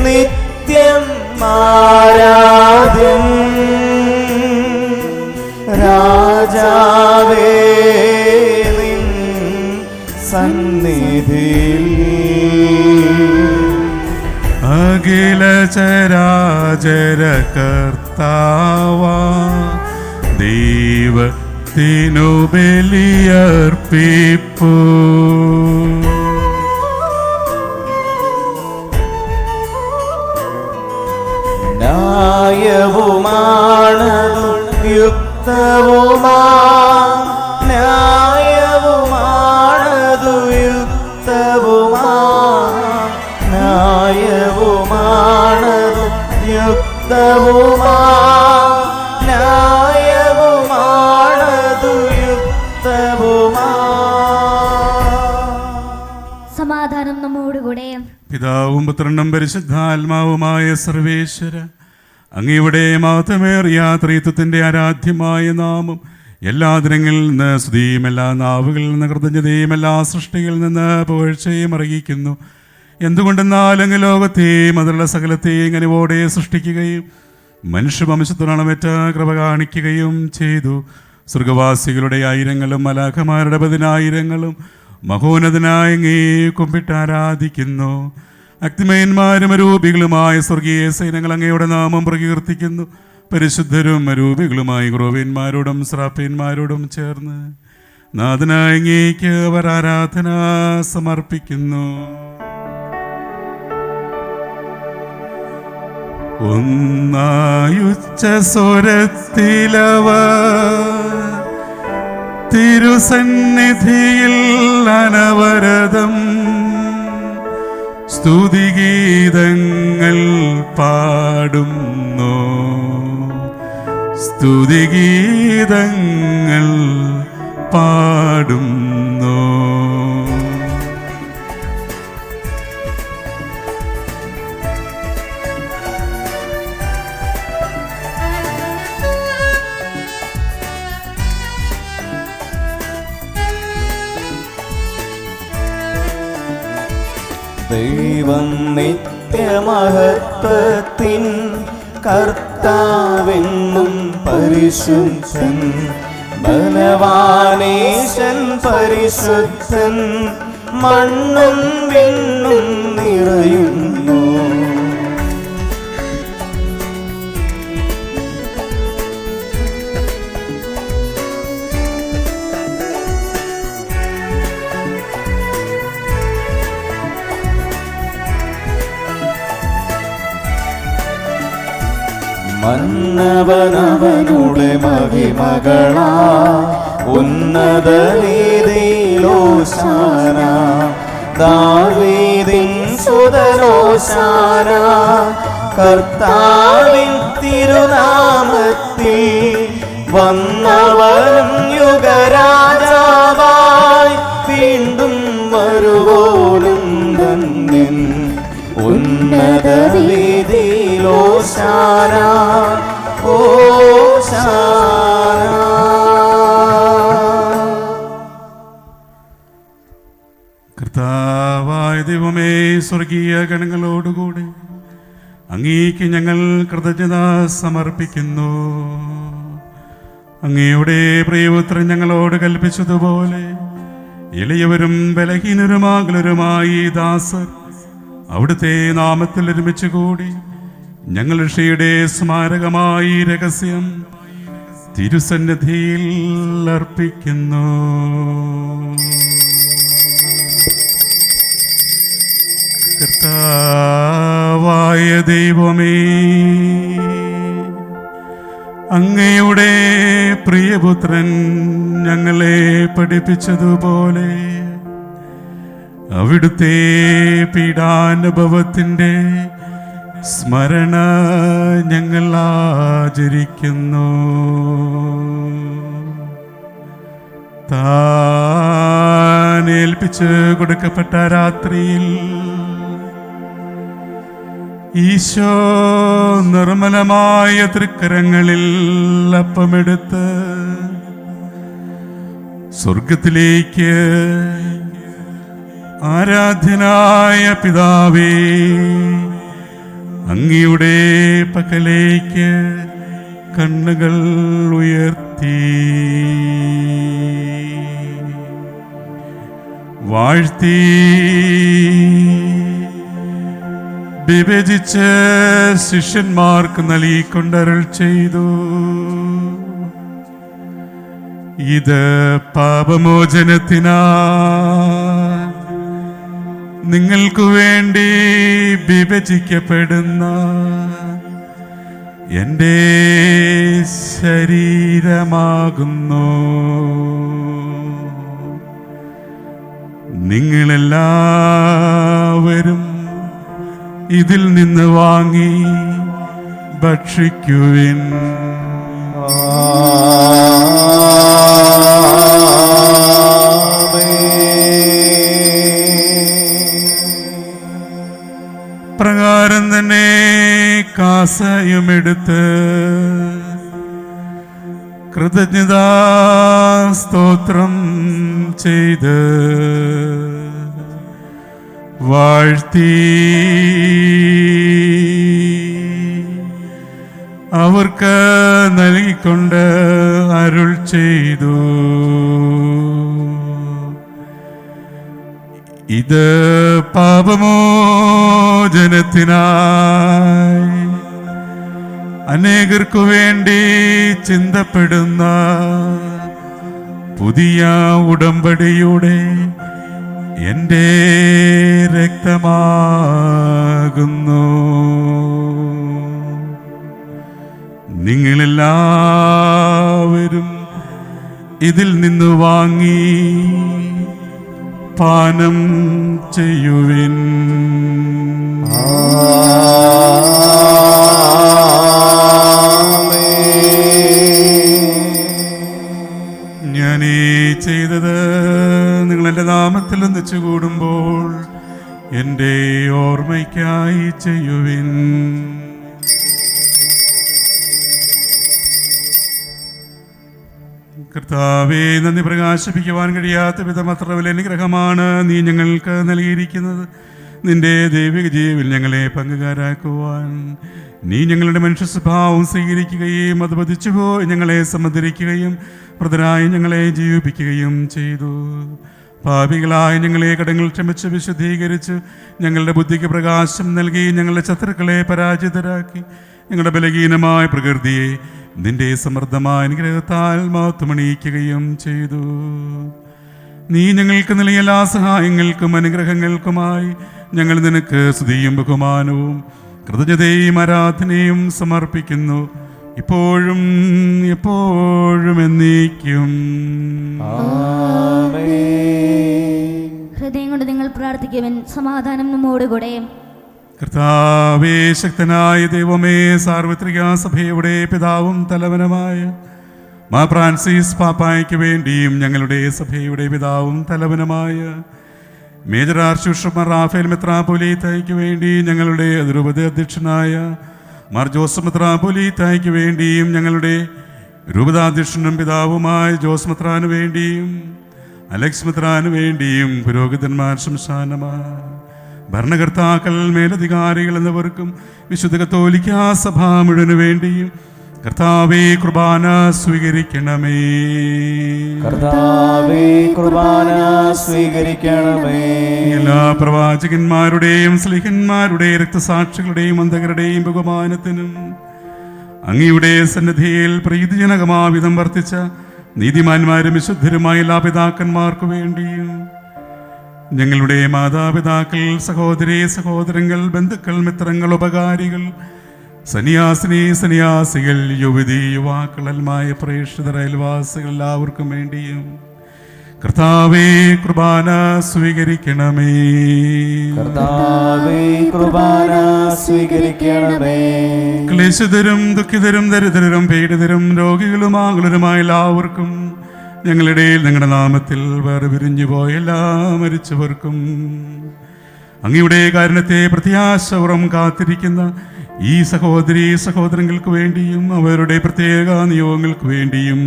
നിത്യം ആരാധ്യൻ. രാജാവേ നിൻ സന്നിധിയിൽ അഖില ചരാചര കർത്താവാ ദൈവത്തിനു ബലിയർപ്പിപ്പൂ. ന്യായവുമാണതു യുക്തവുമാ, ന്യായവുമാണതു യുക്തവുമാ, ന്യായവുമാണതു യുക്തവുമാ, ന്യായവുമാണതു യുക്തവുമാ. സമാധാനം നമ്മോടുകൂടെ. പിതാവും പുത്രനും പരിശുദ്ധാത്മാവുമായ സർവേശ്വര, അങ്ങയുടെ മഹത്വമേറിയ ത്രിത്വത്തിൻ്റെ ആരാധ്യമായ നാമം എല്ലാ ദിനങ്ങളിൽ നിന്ന് സ്തുതിയും എല്ലാ നാവുകളിൽ നിന്ന് കൃതജ്ഞതയും എല്ലാ സൃഷ്ടികളിൽ നിന്ന് പുകഴ്ചയും അറിയിക്കുന്നു. എന്തുകൊണ്ടെന്നാൽ അങ്ങ് ലോകത്തെയും അതിലുള്ള സകലത്തെയും കനിവോടെ സൃഷ്ടിക്കുകയും മനുഷ്യവംശത്തിനണമേറ്റ കൃപ കാണിക്കുകയും ചെയ്തു. സ്വർഗവാസികളുടെ ആയിരങ്ങളും മലാഖമാരുടെ 10,000 മഹോന്നതനായ അങ്ങേ കുമ്പിട്ട് ആരാധിക്കുന്നു. അഗ്നിമയന്മാരും അരൂപികളുമായ സ്വർഗീയ സൈന്യങ്ങൾ അങ്ങയുടെ നാമം പ്രകീർത്തിക്കുന്നു. പരിശുദ്ധരും അരൂപികളുമായി ക്രോവ്യന്മാരോടും ശ്രാപ്യന്മാരോടും ചേർന്ന് നാഥനായ അങ്ങേക്ക് അവർ ആരാധന സമർപ്പിക്കുന്നു. ഒന്നായുച്ച സ്വരത്തിലവ തിരുസന്നിധിയിൽ അനവരതം സ്തുതിഗീതങ്ങൾ പാടുന്നു. സ്തുതിഗീതങ്ങൾ പാടുന്നു. ദൈവം നിത്യമഹത്വത്തിൻ കർത്താവെന്നും പരിശുദ്ധൻ, ബലവാനേശൻ പരിശുദ്ധൻ, മണ്ണും വിണ്ണും നിറയുന്നു. മന്നവനവനുടെ മഹിമകളാ ഉന്നത നീതിയിലോശാന, ദാവീദിൻ സുതനോശാന. കർത്താവിൻ തിരുനാമത്തിൽ വന്നവനും യുഗരാജാവായി വീണ്ടും വരുവോനും ധന്യൻ. ഉന്നത വീതിയിലോശാന ഓശാന. കർത്താവായ ദൈവമേ, സ്വർഗീയ ഗണങ്ങളോടുകൂടി അങ്ങേക്ക് ഞങ്ങൾ കൃതജ്ഞത സമർപ്പിക്കുന്നു. അങ്ങയുടെ പ്രിയപുത്രൻ ഞങ്ങളോട് കൽപ്പിച്ചതുപോലെ എളിയവരും ബലഹീനരുമാകുലരുമായി ദാസർ അവിടുത്തെ നാമത്തിൽ ഒരുമിച്ച് കൂടി ഞങ്ങൾ ഋഷിയുടെ സ്മാരകമായി രഹസ്യം തിരുസന്നിധിയിൽ അർപ്പിക്കുന്നു. കർത്താവായ ദൈവമേ, അങ്ങയുടെ പ്രിയപുത്രൻ ഞങ്ങളെ പഠിപ്പിച്ചതുപോലെ അവിടുത്തെ പീഡാനുഭവത്തിൻ്റെ സ്മരണ ഞങ്ങൾ ആചരിക്കുന്നു. താൻ ഏൽപ്പിച്ച് കൊടുക്കപ്പെട്ട രാത്രിയിൽ ഈശോ നിർമ്മലമായ തൃക്കരങ്ങളിൽ അപ്പമെടുത്ത് സ്വർഗത്തിലേക്ക് ആരാധ്യനായ പിതാവേ, അങ്ങയുടെ പക്കലേക്ക് കണ്ണുകൾ ഉയർത്തി വാഴ്ത്തി വിഭജിച്ച് ശിഷ്യന്മാർക്ക് നൽകിക്കൊണ്ടരുൾ ചെയ്തു. ഇത് പാപമോചനത്തിനാ നിങ്ങൾക്കു വേണ്ടി വിഭജിക്കപ്പെടുന്ന എൻ്റെ ശരീരമാകുന്നു. നിങ്ങളെല്ലാവരും ഇതിൽ നിന്ന് വാങ്ങി ഭക്ഷിക്കുവിൻ. പ്രകാരം തന്നെ കാസയുമെടുത്ത് കൃതജ്ഞതാ സ്തോത്രം ചെയ്ത് വാഴ്ത്തി അവർക്ക് നൽകിക്കൊണ്ട് അരുൾ ചെയ്തു. ഇത് പാപമോചനത്തിനായി അനേകർക്കു വേണ്ടി ചിന്തപ്പെടുന്ന പുതിയ ഉടമ്പടിയുടെ എൻ്റെ രക്തമാകുന്നു. നിങ്ങളെല്ലാവരും ഇതിൽ നിന്ന് വാങ്ങി പാനം ചെയ്യുവിൻ. ഞാനീ ചെയ്തത് നിങ്ങളെൻ്റെ നാമത്തിൽ ഒന്നിച്ചു കൂടുമ്പോൾ എൻ്റെ ഓർമ്മയ്ക്കായി ചെയ്യുവിൻ. കർത്താവേ, നന്ദി പ്രകാശിപ്പിക്കുവാൻ കഴിയാത്ത വിധം അത്ര വലിയ അനുഗ്രഹമാണ് നീ ഞങ്ങൾക്ക് നൽകിയിരിക്കുന്നത്. നിന്റെ ദൈവിക ജീവനിൽ ഞങ്ങളെ പങ്കുകാരാക്കുവാൻ നീ ഞങ്ങളുടെ മനുഷ്യ സ്വഭാവം സ്വീകരിക്കുകയും അത് പതിച്ചുപോയി ഞങ്ങളെ സമ്മതിരിക്കുകയും പ്രതരായി ഞങ്ങളെ ജീവിപ്പിക്കുകയും ചെയ്തു. പാപികളായ ഞങ്ങളെ കടങ്ങൾ ക്ഷമിച്ച് വിശുദ്ധീകരിച്ച് ഞങ്ങളുടെ ബുദ്ധിക്ക് പ്രകാശം നൽകി ഞങ്ങളുടെ ശത്രുക്കളെ പരാജിതരാക്കി ഞങ്ങളുടെ ബലഹീനമായ പ്രകൃതിയെ നിന്റെ സമൃദ്ധമായ അനുഗ്രഹത്താൽ മഹത്വമണിയിക്കുകയും ചെയ്തു. നീ ഞങ്ങൾക്ക് നൽകിയ എല്ലാ സഹായങ്ങൾക്കും അനുഗ്രഹങ്ങൾക്കുമായി ഞങ്ങൾ നിനക്ക് സ്തുതിയും ബഹുമാനവും കൃതജ്ഞതയും ആരാധനയും സമർപ്പിക്കുന്നു, ഇപ്പോഴും എപ്പോഴും എന്നേക്കും. ഹൃദയം കൊണ്ട് നിങ്ങൾ പ്രാർത്ഥിക്കുവൻ, സമാധാനം നമ്മോടുകൂടെ. കർത്താവേ, ശക്തനായ ദൈവമേ, സാർവത്രിക സഭയുടെ പിതാവും തലവനുമായ മാ ഫ്രാൻസിസ് പാപ്പായ്ക്ക് വേണ്ടിയും ഞങ്ങളുടെ സഭയുടെ പിതാവും തലവനുമായ major archbishop Mar Raphael മെത്രാപ്പൊലീത്തായ്ക്ക് വേണ്ടി ഞങ്ങളുടെ അതിരൂപത അധ്യക്ഷനായ മാർ ജോസഫ് മെത്രാപ്പൊലീത്തായ്ക്ക് വേണ്ടിയും ഞങ്ങളുടെ രൂപതാധ്യക്ഷനും പിതാവുമായ ജോസ് മെത്രാന് വേണ്ടിയും അലക്സ് മെത്രാന് വേണ്ടിയും പുരോഹിതന്മാർ ശംശാനമായ ഭരണകർത്താക്കൾ, മേലധികാരികൾ എന്നിവർക്കും വിശുദ്ധ കത്തോലിക്കാ സഭ മുഴുവനു വേണ്ടിയും കർത്താവേ കുർബാന സ്വീകരിക്കണമേ. കർത്താവേ കുർബാന സ്വീകരിക്കണമേ. എല്ലാ പ്രവാചകന്മാരുടെയും സ്ലീഹന്മാരുടെയും രക്തസാക്ഷികളുടെയും അന്ധകരുടെയും ബഹുമാനത്തിനും അങ്ങയുടെ സന്നിധിയിൽ പ്രീതിജനകമാവിധം വർത്തിച്ച നീതിമാന്മാരും വിശുദ്ധരുമായ എല്ലാ പിതാക്കന്മാർക്കു വേണ്ടിയും ഞങ്ങളുടെ മാതാപിതാക്കൾ, സഹോദരീ സഹോദരങ്ങൾ, ബന്ധുക്കൾ, മിത്രങ്ങൾ, ഉപകാരികൾ, സന്യാസിനി സന്യാസികൾ, യുവതി യുവാക്കൾ, അൽമായ പ്രേക്ഷിതർ, അയൽവാസികൾ എല്ലാവർക്കും വേണ്ടിയും കർത്താവേ കുർബാന സ്വീകരിക്കണമേ. കർത്താവേ കുർബാന സ്വീകരിക്കണമേ. ക്ലേശിതരും ദുഃഖിതരും ദരിദ്രരും പീഡിതരും രോഗികളും ആകുലരുമായ എല്ലാവർക്കും ഞങ്ങളുടെ നിങ്ങളുടെ നാമത്തിൽ വേറെ വിരിഞ്ഞു പോയ എല്ലാ മരിച്ചവർക്കും അങ്ങയുടെ കാരുണ്യത്തെ പ്രത്യാശപൂർവ്വം കാത്തിരിക്കുന്ന ഈ സഹോദരീ സഹോദരങ്ങൾക്ക് വേണ്ടിയും അവരുടെ പ്രത്യേക നിയോഗങ്ങൾക്ക് വേണ്ടിയും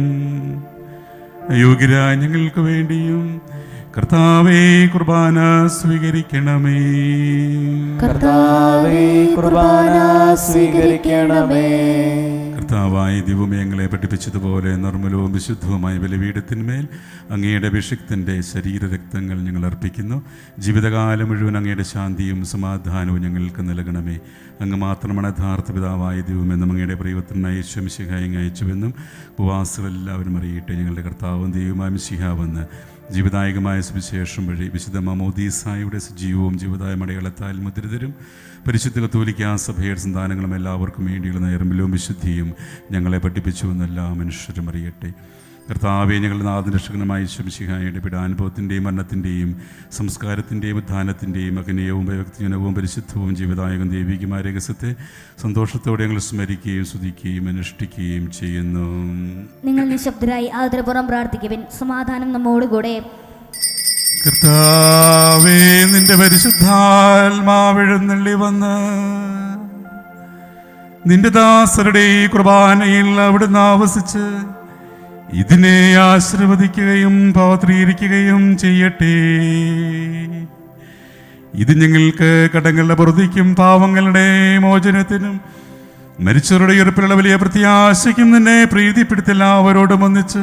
അയോഗ്യരായ ഞങ്ങൾക്ക് വേണ്ടിയും കർത്താവേ കുർബാന സ്വീകരിക്കണമേ. കർത്താവേ കുർബാന സ്വീകരിക്കണമേ. കർത്താവായ ദൈവമേ, ഞങ്ങളെ പഠിപ്പിച്ചതുപോലെ നിർമ്മലവും വിശുദ്ധവുമായ ബലിപീഠത്തിന്മേൽ അങ്ങയുടെ അഭിഷിക്തൻ്റെ ശരീരരക്തങ്ങൾ ഞങ്ങൾ അർപ്പിക്കുന്നു. ജീവിതകാലം മുഴുവൻ അങ്ങയുടെ ശാന്തിയും സമാധാനവും ഞങ്ങൾക്ക് നൽകണമേ. അങ്ങ് മാത്രമാണ് യഥാർത്ഥ പിതാവായ ദൈവമെന്നും അങ്ങയുടെ പ്രിയപുത്രനായ യേശു മിശിഹായെ അയച്ചുവെന്നും ഉപവാസികളെല്ലാവരും അറിയട്ടെ. ഞങ്ങളുടെ കർത്താവും ദൈവമായ മിശിഹാ വന്ന് ജീവദായകമായ സുവിശേഷം വഴി വിശുദ്ധ മാമോദീസായുടെ സജീവവും ജീവദായ അടയാളത്താൽ മുദ്രിതരും പരിശുദ്ധ കത്തോലിക്കാ സഭയുടെ സന്താനങ്ങളും എല്ലാവർക്കും വേണ്ടിയുള്ള നേർമ്മലവും വിശുദ്ധിയും ഞങ്ങളെ പഠിപ്പിച്ചുവെന്ന് എല്ലാ മനുഷ്യരും അറിയട്ടെ. കർത്താവെ, ഞങ്ങളുടെ നാഥരക്ഷകനുമായ യേശു മിശിഹായുടെ പീഡാനുഭവത്തിൻ്റെയും മരണത്തിൻ്റെയും സംസ്കാരത്തിൻ്റെയും ഉദ്ധാനത്തിൻ്റെയും അഗ്നേയവും ഭയഭക്തിജനവും പരിശുദ്ധവും ജീവദായകം ദൈവികമായ രഹസ്യത്തെ സന്തോഷത്തോടെ ഞങ്ങൾ സ്മരിക്കുകയും സ്തുതിക്കുകയും അനുഷ്ഠിക്കുകയും ചെയ്യുന്നു. നിങ്ങൾ നിശബ്ദരായി ആദരപൂർവ്വം പ്രാർത്ഥിക്കുവിൻ. സമാധാനം നമ്മോടുകൂടെ. കർത്താവേ, നിന്റെ പരിശുദ്ധാത്മാവെഴുന്നള്ളി വന്ന് നിന്റെ ദാസരുടെ ഈ കുർബാനയിൽ അവിടുന്ന് ആവസിച്ച് ഇതിനെ ആശീർവദിക്കുകയും പവിത്രീകരിക്കുകയും ചെയ്യട്ടെ. ഇത് ഞങ്ങൾക്ക് കടങ്ങളുടെ പൊറുതിക്കും പാവങ്ങളുടെ മോചനത്തിനും മരിച്ചവരുടെ ഉയർപ്പിലുള്ള വലിയ പ്രത്യാശയ്ക്കും തന്നെ പ്രീതിപ്പെടുത്തി എല്ലാവരോടും ഒന്നിച്ച്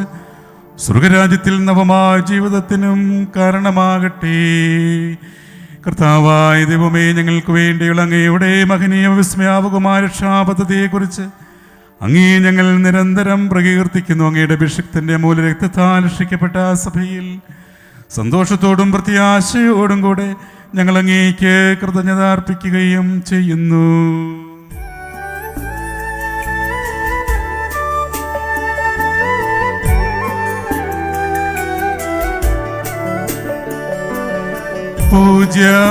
സ്വർഗരാജ്യത്തിൽ നവമായ ജീവിതത്തിനും കാരണമാകട്ടെ. കർത്താവായ ദൈവമേ, ഞങ്ങൾക്ക് വേണ്ടിയുള്ള അങ്ങയുടെ മഹനീയ വിസ്മയാപകമായ രക്ഷാപദ്ധതിയെക്കുറിച്ച് അങ്ങേ ഞങ്ങൾ നിരന്തരം പ്രകീർത്തിക്കുന്നു. അങ്ങയുടെ അഭിഷിക്തന്റെ മൂലരക്തത്താൽ രക്ഷിക്കപ്പെട്ട സഭയിൽ സന്തോഷത്തോടും പ്രത്യാശയോടും കൂടെ ഞങ്ങൾ അങ്ങേക്ക് കൃതജ്ഞത അർപ്പിക്കുകയും ചെയ്യുന്നു.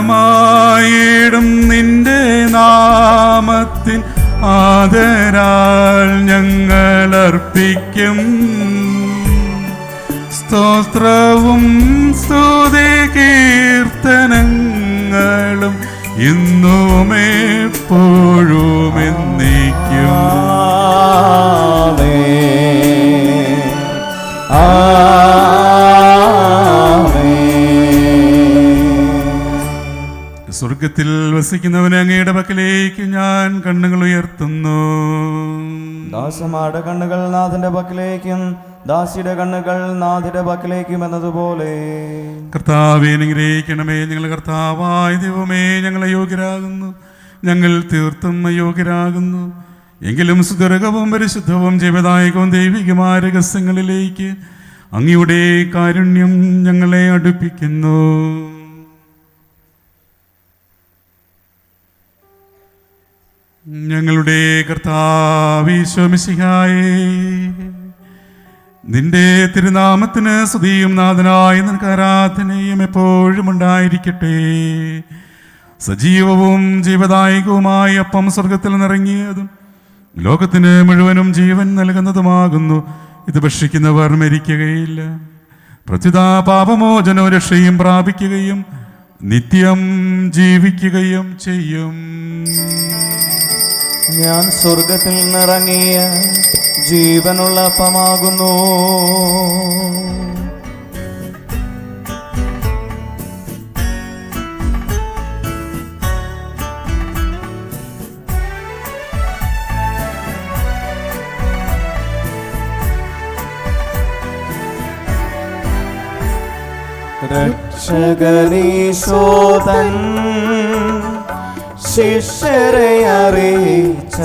പൂജ്യമായിടും നിന്റെ നാമത്തിൽ ആദരാൽ ഞങ്ങൾ അർപ്പിക്കും സ്തോത്രവും സ്തുതി കീർത്തനങ്ങളും ഇന്നും എപ്പോഴും എന്നേക്കും. സ്വർഗത്തിൽ വസിക്കുന്നവനെ അങ്ങയുടെ പക്കലേക്ക് ഞാൻ കണ്ണുകൾ ഉയർത്തുന്നു. ദാസന്മാരുടെ കണ്ണുകൾ നാഥന്റെ പക്കലേക്കും ദാസിയുടെ കണ്ണുകൾ നാഥന്റെ പക്കലേക്കും എന്നതുപോലെ കർത്താവേ, അനുഗ്രഹിക്കണമേ. ഞങ്ങൾ കർത്താവായ ദൈവമേ, ഞങ്ങൾ അയോഗ്യരാകുന്നു, ഞങ്ങൾ തീർത്തും അയോഗ്യരാകുന്നു. എങ്കിലും സുദീർഘവും പരിശുദ്ധവും ജീവദായകവും ദൈവികമായ രഹസ്യങ്ങളിലേക്ക് അങ്ങയുടെ കാരുണ്യം ഞങ്ങളെ അടുപ്പിക്കുന്നു. ഞങ്ങളുടെ കർത്താവേ ഈശോ മിശിഹായേ, നിന്റെ തിരുനാമത്തിന് സ്തുതിയും നാഥനായ നിനക്ക് ആരാധനയും എപ്പോഴും ഉണ്ടായിരിക്കട്ടെ. സജീവവും ജീവദായകവുമായ അപ്പം സ്വർഗത്തിൽ നിറങ്ങിയതും ലോകത്തിന് മുഴുവനും ജീവൻ നൽകുന്നതുമാകുന്നു. ഇത് ഭക്ഷിക്കുന്നവർ മരിക്കുകയില്ല, പ്രത്യുത പാപമോചനവും രക്ഷയും പ്രാപിക്കുകയും നിത്യം ജീവിക്കുകയും ചെയ്യും. ഞാൻ സ്വർഗത്തിൽ നിന്നിറങ്ങിയ ജീവനുള്ള അപ്പമാകുന്നു. രക്ഷകനീശോതൻ ശിഷ്യരെ അറിയിച്ച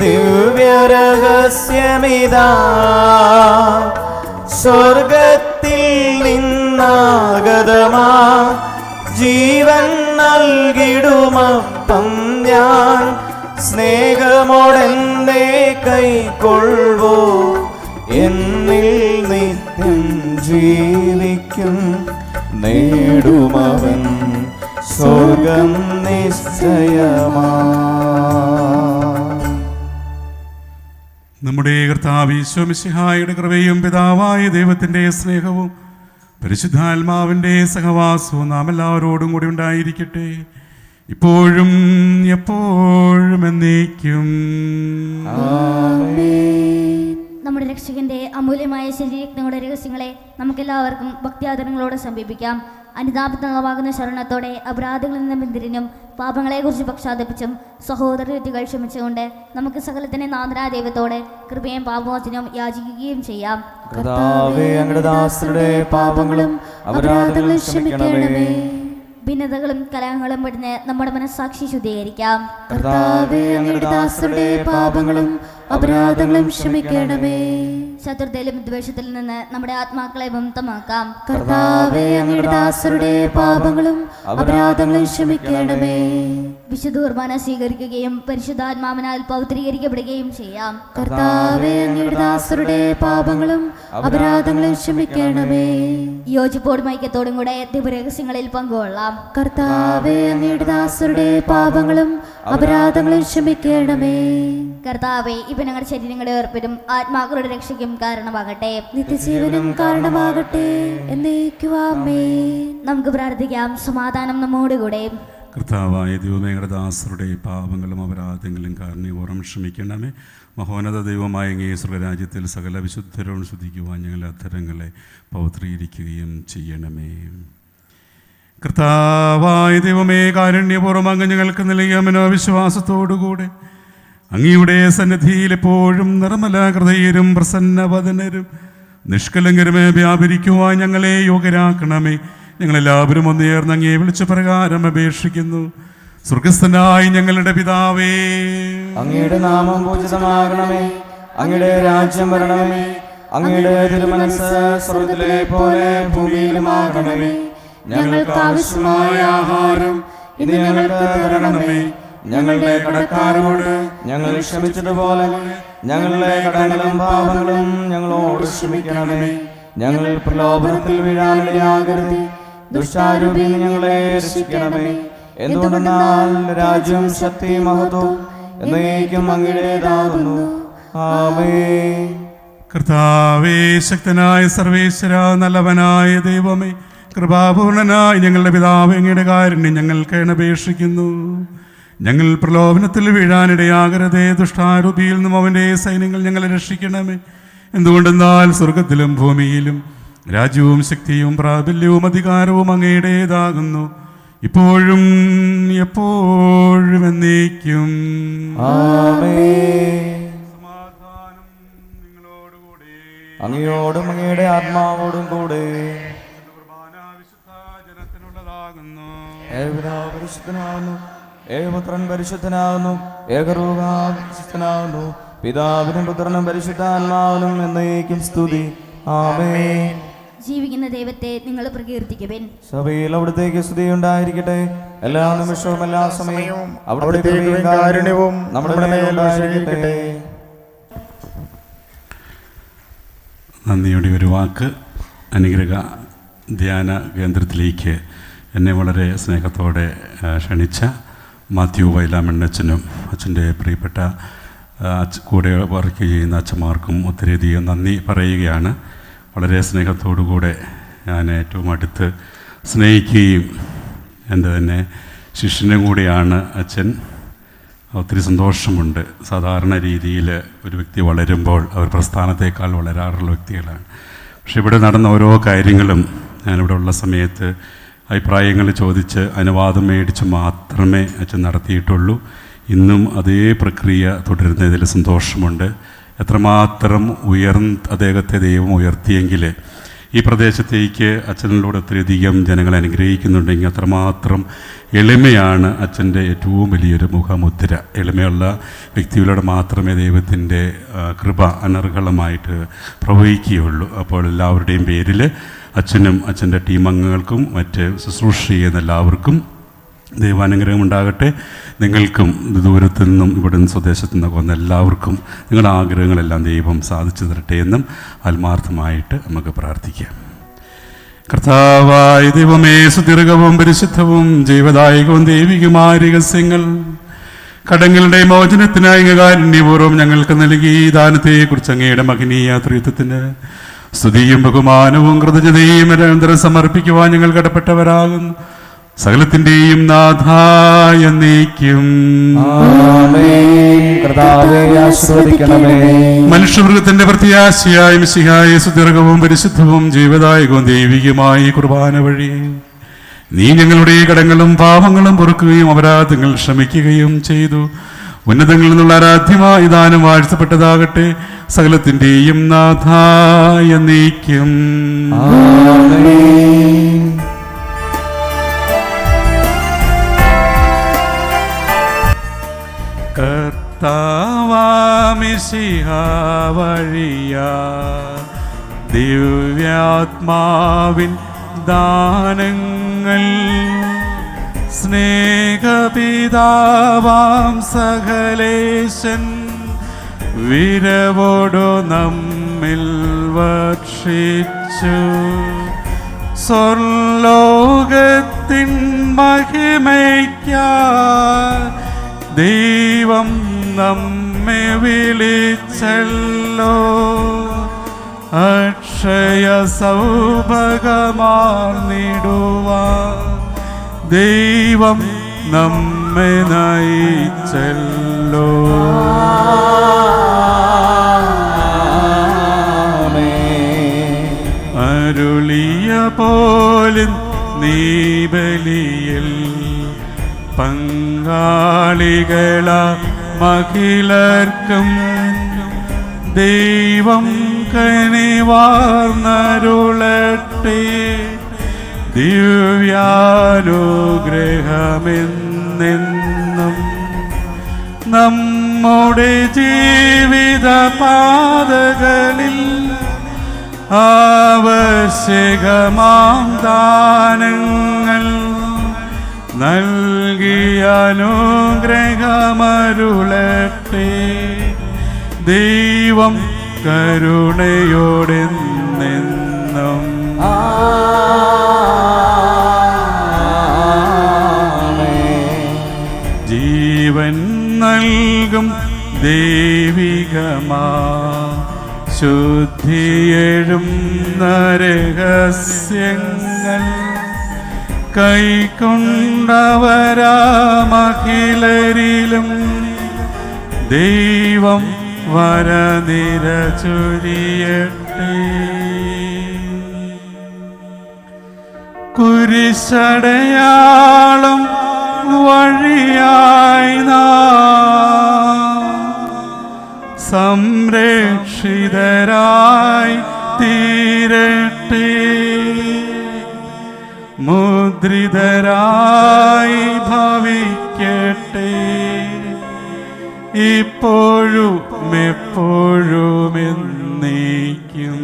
ദിവ്യരഹസ്യമിതാ, സ്വർഗത്തിൽ നിന്നാഗതമാ ജീവൻ നൽകിടുമപ്പം ഞാൻ സ്നേഹമോടെന്നെ കൈക്കൊള്ളുവോ എന്നിൽ നിത്യം ജീവിക്കും നേടുമവൻ സ്വർഗം നിശ്ചയമാ. നമ്മുടെ കർത്താവ് ഈശോ മിശിഹായുടെ കൃപയും പിതാവായ ദൈവത്തിൻ്റെ സ്നേഹവും പരിശുദ്ധാത്മാവിൻ്റെ സഹവാസവും നാം എല്ലാവരോടും കൂടി ഉണ്ടായിരിക്കട്ടെ, ഇപ്പോഴും എപ്പോഴും എന്നേക്കും. നമ്മുടെ രക്ഷകന്റെ അമൂല്യമായ ശരീരങ്ങളുടെ രഹസ്യങ്ങളെ നമുക്കെല്ലാവർക്കും ഭക്തിയാദരങ്ങളോടെ സമീപിക്കാം. അനുതാപത്തിനുളവാകുന്ന ശരണത്തോടെ അപരാധങ്ങളിൽ നിന്ന് ബന്ധിരനും പാപങ്ങളെക്കുറിച്ച് പക്ഷാതപിച്ചും സഹോദരങ്ങൾ ക്ഷമിച്ചുകൊണ്ട് നമുക്ക് സകലത്തിന്റെ നാഥനായ ദൈവത്തോടെ കൃപയും പാപമോചനവും യാചിക്കുകയും ചെയ്യാം. കർത്താവേ, അങ്ങയുടെ ദാസരുടെ പാപങ്ങളും അപരാധങ്ങളും ക്ഷമിക്കണമേ. ഭിന്നതകളും കലഹങ്ങളും പെടുന്ന നമ്മുടെ മനസ്സാക്ഷി ശുദ്ധീകരിക്കാം. കർത്താവേ, അങ്ങയുടെ ദാസരുടെ പാപങ്ങളും അപരാധങ്ങളും ക്ഷമിക്കണമേ. ശത്രുതയിലും ദ്വേഷത്തിൽ നിന്ന് നമ്മുടെ ആത്മാക്കളെ മുക്തമാക്കാം. കർത്താവേ, അങ്ങയുടെ ദാസരുടെ പാപങ്ങളും അപരാധങ്ങളും ക്ഷമിക്കണമേ. വിശുദ്ധ കുർബാന സ്വീകരിക്കുകയും പരിശുദ്ധാത്മാവിനാൽ പൗത്രീകരിക്കപ്പെടുകയും ചെയ്യാം. കർത്താവേ, അങ്ങയുടെ ദാസരുടെ പാപങ്ങളും അപരാധങ്ങളും ക്ഷമിക്കണമേ. യോജിപ്പോടും ഐക്യത്തോടും കൂടെ ദിവരഹസ്യങ്ങളിൽ പങ്കുകൊള്ളാം. കർത്താവേ, അങ്ങയുടെ ദാസരുടെ പാപങ്ങളും അപരാധങ്ങളും ക്ഷമിക്കണമേ. കർത്താവേ, ഇവ ഞങ്ങളുടെ ശരീരങ്ങളുടെ ഏർപ്പിലും ആത്മാക്കളുടെ രക്ഷയ്ക്കും കാരണമാകട്ടെ, നിത്യജീവനും കാരണമാകട്ടെ എന്നേക്കും ആമേൻ. നമുക്ക് പ്രാർത്ഥിക്കാം. സമാധാനം നമ്മോടുകൂടെ. കർത്താവായ ദൈവമേ, ഞങ്ങളുടെ ദാസരുടെ പാപങ്ങളും അപരാധങ്ങളും കാരണപൂർവ്വം ക്ഷമിക്കണമേ. മഹോന്നത ദൈവമായ അങ്ങേ സ്വർഗരാജ്യത്തിൽ സകല വിശുദ്ധരോട് ശുദ്ധിക്കുവാൻ ഞങ്ങളുടെ അധരങ്ങളെ പൗത്രീകരിക്കുകയും ചെയ്യണമേ. കർത്താവായ ദൈവമേ, കാരുണ്യപൂർവ്വം അങ്ങ് ഞങ്ങൾക്ക് നൽകിയ മനോവിശ്വാസത്തോടുകൂടെ അങ്ങയുടെ സന്നിധിയിൽ എപ്പോഴും നിർമ്മല ഹൃദയരും പ്രസന്നവദനരും നിഷ്കലങ്കരുമേ വ്യാപരിക്കുവാൻ ഞങ്ങളെ യോഗ്യരാക്കണമേ. ഞങ്ങളെല്ലാവരും ഒന്നേർന്ന് അങ്ങേ വിളിച്ച പ്രകാരം അപേക്ഷിക്കുന്നു. സ്വർഗസ്ഥനായി ഞങ്ങളുടെ പിതാവേ, അങ്ങയുടെ നാമം പൂജിതമാകണമേ, അങ്ങയുടെ രാജ്യം വരണമേ, അങ്ങയുടെ തിരുമനസ്സ് സ്വർഗ്ഗത്തിലെ പോലെ ഭൂമിയിലുമാകണമേ. ഞങ്ങൾക്ക് ആവശ്യമായ ആഹാരം ഇന്ന് ഞങ്ങൾക്ക് തരണമേ. ഞങ്ങളുടെ കടക്കാരോട് ഞങ്ങൾ ക്ഷമിച്ചതുപോലെ ഞങ്ങളുടെ കടങ്ങളും പാപങ്ങളും ഞങ്ങളോട് ക്ഷമിക്കണമേ. ഞങ്ങൾ പ്രലോഭനത്തിൽ വീഴാനിടയാകരുത്, ദുഷ്ടാരൂപിയിൽ ഞങ്ങളെ രക്ഷിക്കണമേ. എന്തുകൊണ്ടെന്നാൽ രാജ്യവും ശക്തിയും മഹത്വവും എന്നേക്കും അങ്ങയുടേതാകുന്നു. ആമേൻ. കർത്താവേ, ശക്തനായ സർവേശ്വര, നല്ലവനായ ദൈവമേ, കൃപാപൂർണനായ ഞങ്ങളുടെ പിതാവ്, അങ്ങയുടെ കാരുണ്യം ഞങ്ങൾക്ക് അപേക്ഷിക്കുന്നു. ഞങ്ങൾ പ്രലോഭനത്തിൽ വീഴാനിടയാകരുതേ, ദുഷ്ടാരൂപിയിൽ നിന്നും അവൻ്റെ സൈന്യങ്ങൾ ഞങ്ങളെ രക്ഷിക്കണമേ. എന്തുകൊണ്ടെന്നാൽ സ്വർഗത്തിലും ഭൂമിയിലും രാജ്യവും ശക്തിയും പ്രാബല്യവും അധികാരവും അങ്ങയുടേതാകുന്നു, ഇപ്പോഴും എപ്പോഴും എന്നേക്കും. ആമേൻ. സമാധാനം നിങ്ങളോടുകൂടെ. അങ്ങയോടും അങ്ങയുടെ ആത്മാവോടും കൂടെ. വിശുദ്ധ ജനത്തിനുള്ളതാകുന്നു. ഏകപിതാവ് പരിശുദ്ധനാകുന്നു, ഏകപുത്രൻ പരിശുദ്ധനാകുന്നു, ഏകരൂഹ പരിശുദ്ധനാകുന്നു. പിതാവിനും പുത്രനും പരിശുദ്ധാത്മാവിനും എന്നേക്കും സ്തുതി. ആമേൻ. ജീവിക്കുന്ന ദൈവത്തെ നിങ്ങൾ പ്രകീർത്തിക്കുവിൻ. സഭയിൽ അവിടുത്തേക്ക് സ്തുതി ഉണ്ടായിരിക്കട്ടെ. എല്ലാ നിമിഷവും എല്ലാ സമയവും അവിടുത്തെ കൃപയും കാരുണ്യവും നമ്മുടെ മേൽ ഉണ്ടായിരിക്കട്ടെ. നന്ദിയുടെ ഒരു വാക്ക്. അനുഗ്രഹ ധ്യാന കേന്ദ്രത്തിലേക്ക് എന്നെ വളരെ സ്നേഹത്തോടെ ക്ഷണിച്ച മാത്യു വയലാമണ്ണച്ചനും അച്ഛൻ്റെ പ്രിയപ്പെട്ട കൂടെ വർക്ക് ചെയ്യുന്ന അച്ഛന്മാർക്കും ഒത്തിരിയധികം നന്ദി പറയുകയാണ്. വളരെ സ്നേഹത്തോടുകൂടെ ഞാൻ ഏറ്റവും അടുത്ത് സ്നേഹിക്കുകയും എൻ്റെ തന്നെ ശിഷ്യനും കൂടിയാണ് അച്ഛൻ. ഒത്തിരി സന്തോഷമുണ്ട്. സാധാരണ രീതിയിൽ ഒരു വ്യക്തി വളരുമ്പോൾ അവർ പ്രസ്ഥാനത്തേക്കാൾ വളരാറുള്ള വ്യക്തികളാണ്. പക്ഷെ ഇവിടെ നടന്ന ഓരോ കാര്യങ്ങളും ഞാനിവിടെ ഉള്ള സമയത്ത് അഭിപ്രായങ്ങൾ ചോദിച്ച് അനുവാദം മേടിച്ച് മാത്രമേ അച്ഛൻ നടത്തിയിട്ടുള്ളൂ. ഇന്നും അതേ പ്രക്രിയ തുടരുന്നതിൽ സന്തോഷമുണ്ട്. എത്രമാത്രം അദ്ദേഹത്തെ ദൈവം ഉയർത്തിയെങ്കിൽ ഈ പ്രദേശത്തേക്ക് അച്ഛനിലൂടെ ഒത്തിരിയധികം ജനങ്ങളെ അനുഗ്രഹിക്കുന്നുണ്ടെങ്കിൽ അത്രമാത്രം എളിമയാണ് അച്ഛൻ്റെ ഏറ്റവും വലിയൊരു മുഖമുദ്ര. എളിമയുള്ള വ്യക്തികളോട് മാത്രമേ ദൈവത്തിൻ്റെ കൃപ അനർഹളമായിട്ട് പ്രവഹിക്കുകയുള്ളൂ. അപ്പോൾ എല്ലാവരുടെയും പേരിൽ അച്ഛനും അച്ഛൻ്റെ ടീം അംഗങ്ങൾക്കും മറ്റ് ശുശ്രൂഷ ചെയ്യുന്ന എല്ലാവർക്കും ദൈവാനുഗ്രഹം ഉണ്ടാകട്ടെ. നിങ്ങൾക്കും ദൂരത്തു നിന്നും ഇവിടെ നിന്ന് സ്വദേശത്തു നിന്നൊക്കെ വന്ന എല്ലാവർക്കും നിങ്ങളുടെ ആഗ്രഹങ്ങളെല്ലാം ദൈവം സാധിച്ചു തരട്ടെ എന്നും ആത്മാർത്ഥമായിട്ട് നമുക്ക് പ്രാർത്ഥിക്കാം. കർത്താവായ ദൈവമേ, സുദീർഘവും പരിശുദ്ധവും ജീവദായകവും ദൈവികമായ രഹസ്യങ്ങൾ കടങ്ങളുടെ മോചനത്തിനായി കാരുണ്യപൂർവ്വം ഞങ്ങൾക്ക് നൽകി ഈ ദാനത്തെക്കുറിച്ച് അങ്ങയുടെ മഹനീയ ത്രിത്വത്തിന് സ്തുതിയും ബഹുമാനവും കൃതജ്ഞതയും നിരന്തരം സമർപ്പിക്കുവാൻ ഞങ്ങൾ കടപ്പെട്ടവരാകുന്നു. സകലത്തിന്റെയും നാഥായ നീക്കും മനുഷ്യമൃഗത്തിന്റെ പ്രത്യാശയായ മിശിഹായ സുദീർഘവും പരിശുദ്ധവും ജീവദായകവും ദൈവികമായ കുർബാന വഴി നീ ഞങ്ങളുടെ കടങ്ങളും പാപങ്ങളും പൊറുക്കുകയും അപരാധങ്ങൾ ക്ഷമിക്കുകയും ചെയ്തു. ഉന്നതങ്ങളിൽ നിന്നുള്ള ആരാധ്യമായ ദാനം വാഴ്ത്തപ്പെട്ടതാകട്ടെ. സകലത്തിന്റെയും നാഥായ നീക്കും കർത്താവാമിശിഹാ വഴിയാ ദിവ്യാത്മാവിൻ ദാനങ്ങൾ സ്നേഹപിതാവാം സകലേശൻ വിരവോടു നമ്മിൽ വർഷിച്ചു. സ്വർലോകത്തിൻ മഹിമയ്ക്കായി ദൈവം നമ്മെ വിളിച്ചല്ലോ. അക്ഷയ സൗഭഗമാർന്നിടുവാൻ ദൈവം നമ്മെ നയിച്ചല്ലോ. അരുളിയ പോലും നീ ബലിയിൽ പങ്കാളികള മഹിളർക്കും ദൈവം കനിവാർന്നരുളട്ടെ. ദിവ്യാനുഗ്രഹമെന്നെന്നും നമ്മുടെ ജീവിത പാതകളിൽ ആവശ്യകമാം ദാനങ്ങൾ നൽകിയ അനുഗ്രഹമരുളട്ടെ. ദൈവം കരുണയോടെന്നെന്നും ജീവൻ നൽകും ദൈവികമാ ശുദ്ധിയെഴും രഹസ്യങ്ങൾ കൈക്കൊണ്ടവരാമഖിലരിലും ദൈവം വരനിര ചൊരിയട്ടെ. കുരിശടയാളം വഴിയായി നാം സംരക്ഷിതരായി തീരട്ടെ. മുദ്രിതരായി ഭവിക്കട്ടെ. ഇപ്പോഴും എപ്പോഴും എന്നേക്കും.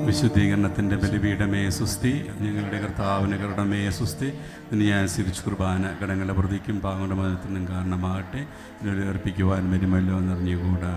വിശുദ്ധീകരണത്തിൻ്റെ ബലിപീഠമേ സുസ്തി. ഞങ്ങളുടെ കർത്താവിന് കരുണമേ സുസ്തി. ഇന്ന് ഞാൻ സിരിച്ചു കുർബാന കടങ്ങളുടെ പ്രതിക്കും പാങ്ങളുടെ മതത്തിനും കാരണമാകട്ടെ. ഇതിൽ അർപ്പിക്കുവാൻ വരുമല്ലോ എന്നറിഞ്ഞുകൂടാ.